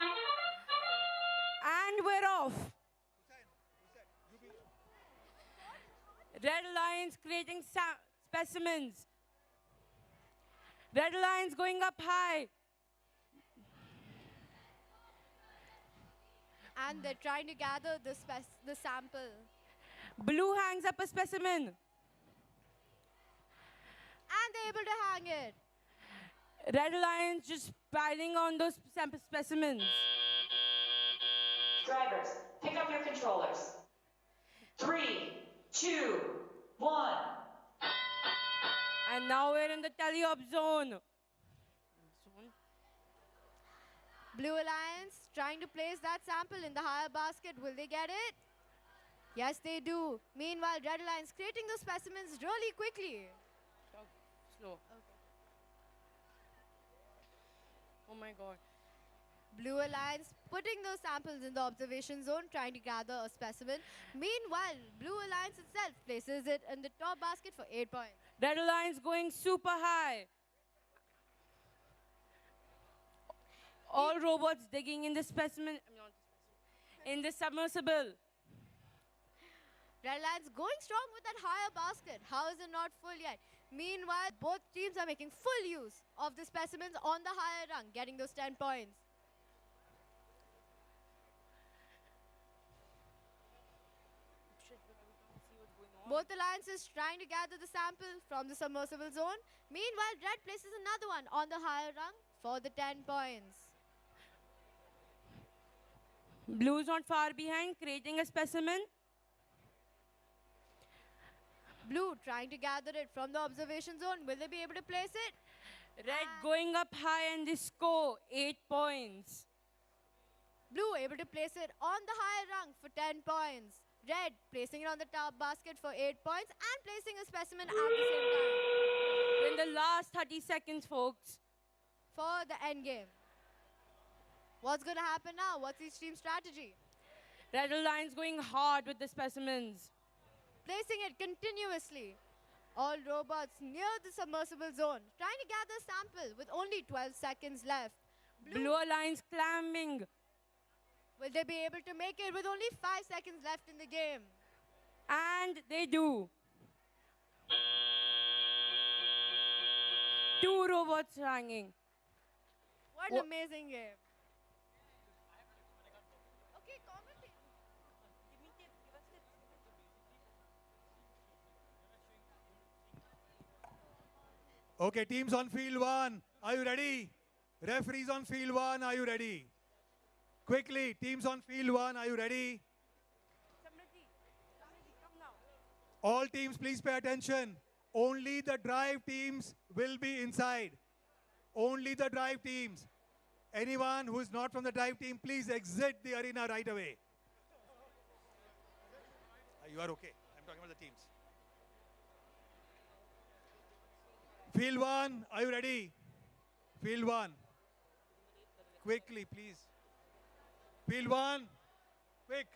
And we're off. Red Alliance creating specimens. Red Alliance going up high. And they're trying to gather the sample. Blue hangs up a specimen. And they're able to hang it. Red Alliance just piling on those specimens. Drivers, pick up your controllers. 3, 2, 1. And now we're in the tele-op zone. Blue Alliance trying to place that sample in the higher basket. Will they get it? Yes, they do. Meanwhile, Red Alliance creating those specimens really quickly. Slow. Okay. Oh my God. Blue Alliance putting those samples in the observation zone, trying to gather a specimen. Meanwhile, Blue Alliance itself places it in the top basket for 8 points. Red Alliance going super high. All robots digging in the specimen, in the submersible. Red Alliance going strong with that higher basket. How is it not full yet? Meanwhile, both teams are making full use of the specimens on the higher rung, getting those 10 points. Both alliances trying to gather the sample from the submersible zone. Meanwhile, Red places another one on the higher rung for the 10 points. Blue's not far behind, creating a specimen. Blue trying to gather it from the observation zone. Will they be able to place it? Red going up high and they score 8 points. Blue able to place it on the higher rung for 10 points. Red placing it on the top basket for 8 points and placing a specimen at the same time. In the last 30 seconds, folks. For the end game. What's going to happen now? What's each team's strategy? Red Alliance going hard with the specimens. Placing it continuously. All robots near the submersible zone. Trying to gather a sample with only 12 seconds left. Blue Alliance climbing. Will they be able to make it with only 5 seconds left in the game? And they do. 2 robots hanging. What an amazing game. Okay, commentate. Give me tips. Give us tips. Okay, teams on field 1, are you ready? Referees on field 1, are you ready? Quickly, teams on field 1, are you ready? All teams, please pay attention. Only the drive teams will be inside. Only the drive teams. Anyone who is not from the drive team, please exit the arena right away. You are okay. I'm talking about the teams. Field 1, are you ready? Field 1. Quickly, please. Field 1, quick.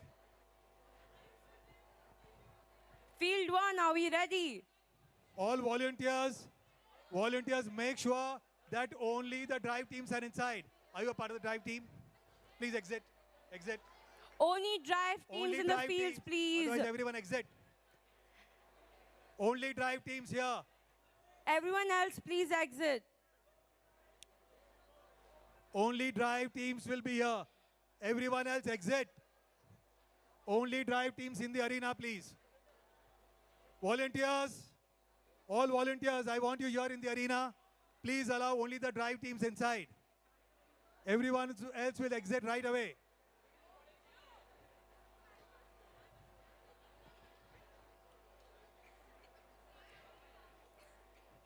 Field 1, are we ready? All volunteers, make sure that only the drive teams are inside. Are you a part of the drive team? Please exit, exit. Only drive teams Only in the drive fields, teams. please. Otherwise everyone exit. Only drive teams here. Everyone else, please exit. Only drive teams will be here. Everyone else exit. Only drive teams in the arena, please. Volunteers, all volunteers, I want you here in the arena. Please allow only the drive teams inside. Everyone else will exit right away.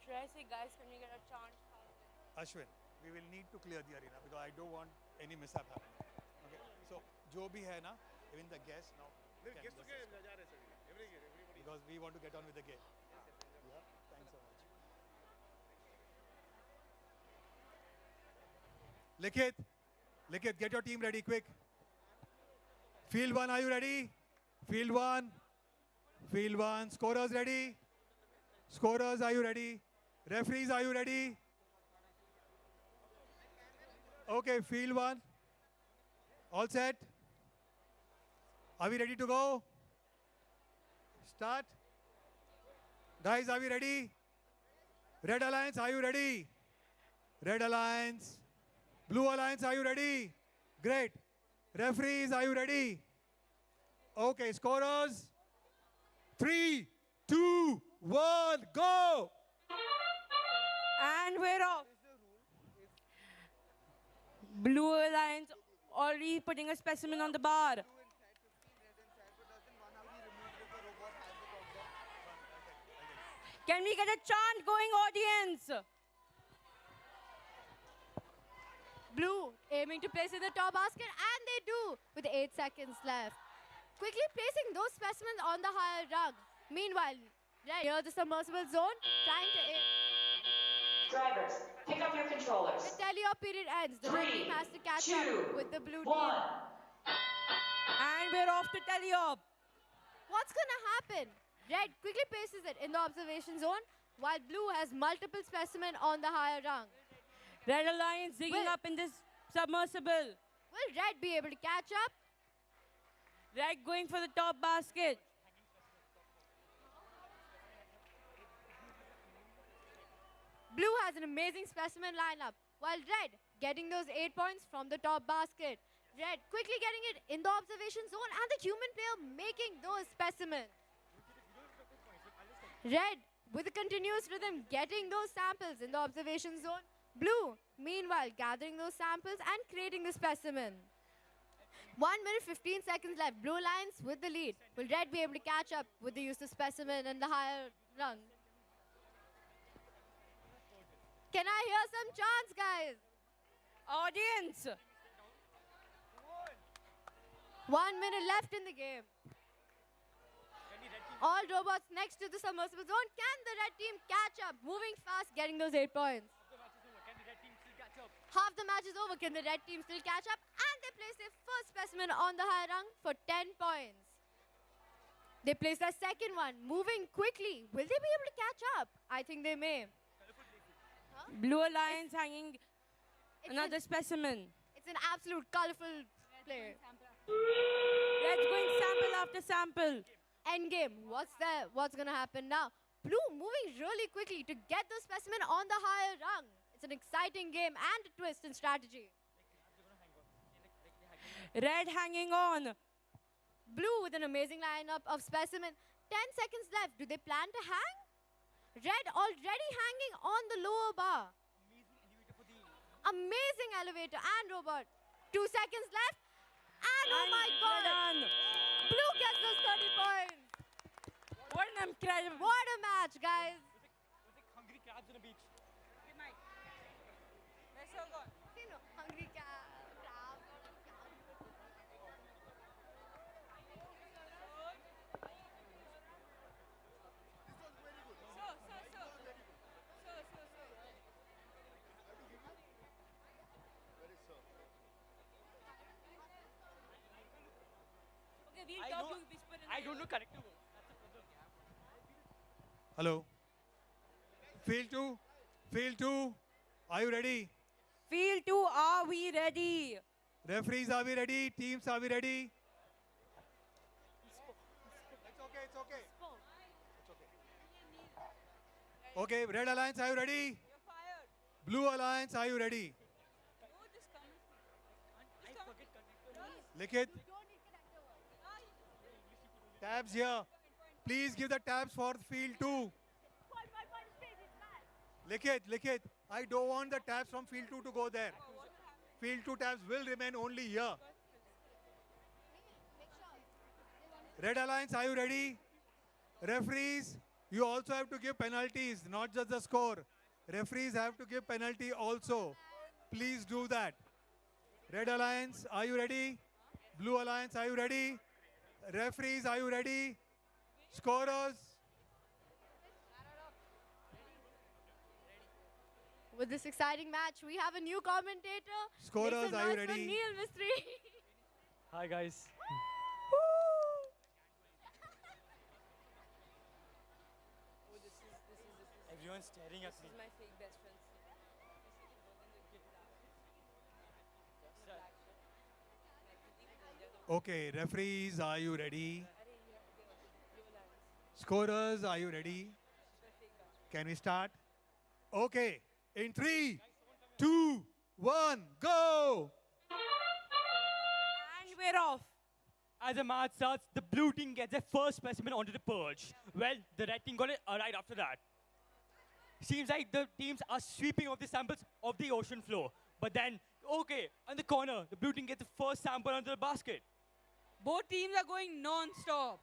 Should I say, guys, can we get a chant? Ashwin, we will need to clear the arena because I don't want any mishap happening. Okay, so जो भी है ना, even the guests now. Because we want to get on with the game. Yeah, thanks so much. Likith, get your team ready quick. Field 1, are you ready? Field 1. Field 1. Scorers ready? Scorers, are you ready? Referees, are you ready? Okay, field 1. All set? Are we ready to go? Start. Guys, are we ready? Red Alliance, are you ready? Red Alliance. Blue Alliance, are you ready? Great. Referees, are you ready? Okay, scorers. 3, 2, 1, go! And we're off. Blue Alliance already putting a specimen on the bar. Can we get a chant going, audience? Blue aiming to place in the top basket, and they do with 8 seconds left. Quickly placing those specimens on the higher rung. Meanwhile, red near the submersible zone, trying to aim. Drivers, pick up your controllers. The tele-op period ends. The red team has to catch up with the blue team. And we're off to tele-op. What's gonna happen? Red quickly places it in the observation zone, while blue has multiple specimen on the higher rung. Red Alliance digging up in this submersible. Will red be able to catch up? Red going for the top basket. Blue has an amazing specimen lineup, while red getting those 8 points from the top basket. Red quickly getting it in the observation zone, and the human player making those specimens. Red with a continuous rhythm getting those samples in the observation zone. Blue, meanwhile, gathering those samples and creating the specimen. 1 minute 15 seconds left. Blue Alliance with the lead. Will red be able to catch up with the use of specimen and the higher rung? Can I hear some chants, guys? Audience. 1 minute left in the game. All robots next to the submersible zone. Can the red team catch up? Moving fast, getting those 8 points. Half the match is over. Can the red team still catch up? And they place their first specimen on the high rung for 10 points. They place their second one, moving quickly. Will they be able to catch up? I think they may. Blue Alliance hanging another specimen. It's an absolute colorful play. Red's going sample after sample. Endgame. What's gonna happen now? Blue moving really quickly to get the specimen on the higher rung. It's an exciting game and a twist in strategy. Red hanging on. Blue with an amazing lineup of specimen. 10 seconds left. Do they plan to hang? Red already hanging on the lower bar. Amazing elevator and robot. 2 seconds left. And oh my God. Blue gets those 30 points. What an incredible. What a match, guys. Hungry crabs on a beach. Hungry crabs. I don't know correct words. Hello. Field 2, are you ready? Field 2, are we ready? Referees, are we ready? Teams, are we ready? It's okay. Okay, Red Alliance, are you ready? Blue Alliance, are you ready? Likhit. Tabs here. Please give the tabs for field 2. Likhit. I don't want the tabs from field 2 to go there. Field 2 tabs will remain only here. Red Alliance, are you ready? Referees, you also have to give penalties, not just the score. Referees have to give penalty also. Please do that. Red Alliance, are you ready? Blue Alliance, are you ready? Referees, are you ready? Scorers. With this exciting match, we have a new commentator. Scorers, are you ready? Neil Mistry. Hi guys. Everyone's staring at me. This is my fake best friend. Okay, referees, are you ready? Scorers, are you ready? Can we start? Okay. In 3, 2, 1, go! And we're off. As the match starts, the blue team gets their first specimen onto the perch. Well, the red team got it right after that. Seems like the teams are sweeping off the samples of the ocean floor. But then, okay, on the corner, the blue team gets the first sample onto the basket. Both teams are going non-stop.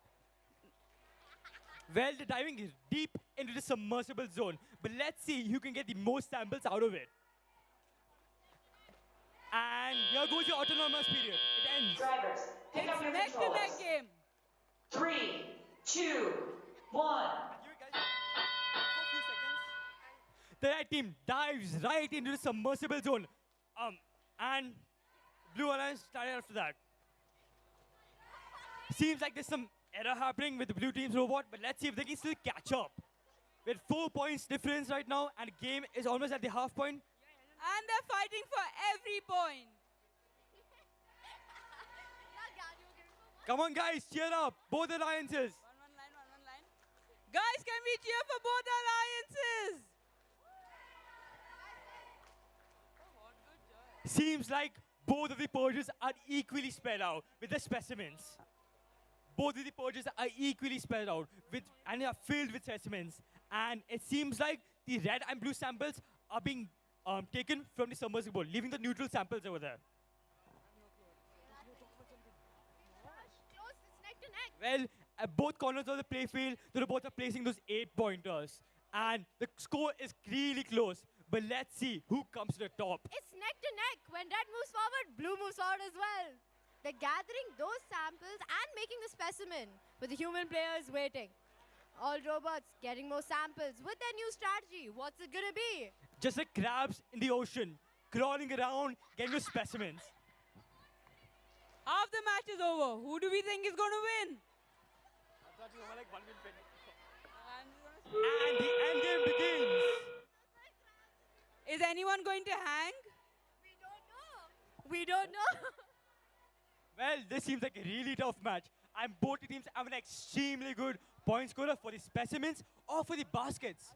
Well, the diving is deep into the submersible zone. But let's see who can get the most samples out of it. And here goes your autonomous period. It ends. Drivers, pick up your controllers. Neck-to-neck game. 3, 2, 1. The red team dives right into the submersible zone. And Blue Alliance started after that. Seems like there's some error happening with the blue team's robot, but let's see if they can still catch up. With 4 points difference right now, and the game is almost at the half point. And they're fighting for every point. Come on, guys, cheer up. Both alliances. One line. Guys, can we cheer for both alliances? Seems like both of the purges are equally spread out with the specimens. Both of the purges are equally spread out and are filled with specimens. And it seems like the red and blue samples are being taken from the submersible, leaving the neutral samples over there. Well, at both corners of the playfield, the robots are placing those 8-pointers. And the score is really close. But let's see who comes to the top. It's neck to neck. When red moves forward, blue moves forward as well. They're gathering those samples and making the specimen, with the human players waiting. All robots getting more samples with their new strategy. What's it gonna be? Just like crabs in the ocean, crawling around, getting those specimens. Half the match is over. Who do we think is going to win? And the end game begins. Is anyone going to hang? We don't know. Well, this seems like a really tough match. And both the teams have an extremely good point scorer for the specimens or for the baskets.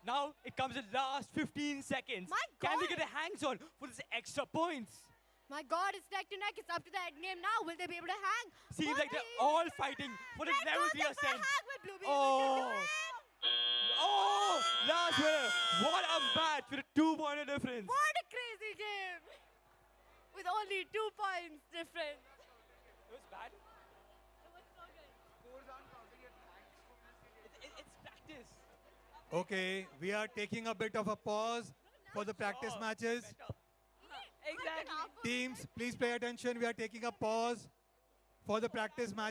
Now it comes the last 15 seconds. Can they get their hands on for this extra points? My God, it's neck to neck. It's up to the end game now. Will they be able to hang? Seems like they're all fighting for the level 3 ascent. Oh, last winner. What a match with a 2-point difference. What a crazy game. With only 2 points difference. It was bad. It was so good. It's practice. Okay, we are taking a bit of a pause for the practice matches. Exactly. Teams, please pay attention. We are taking a pause for the practice match.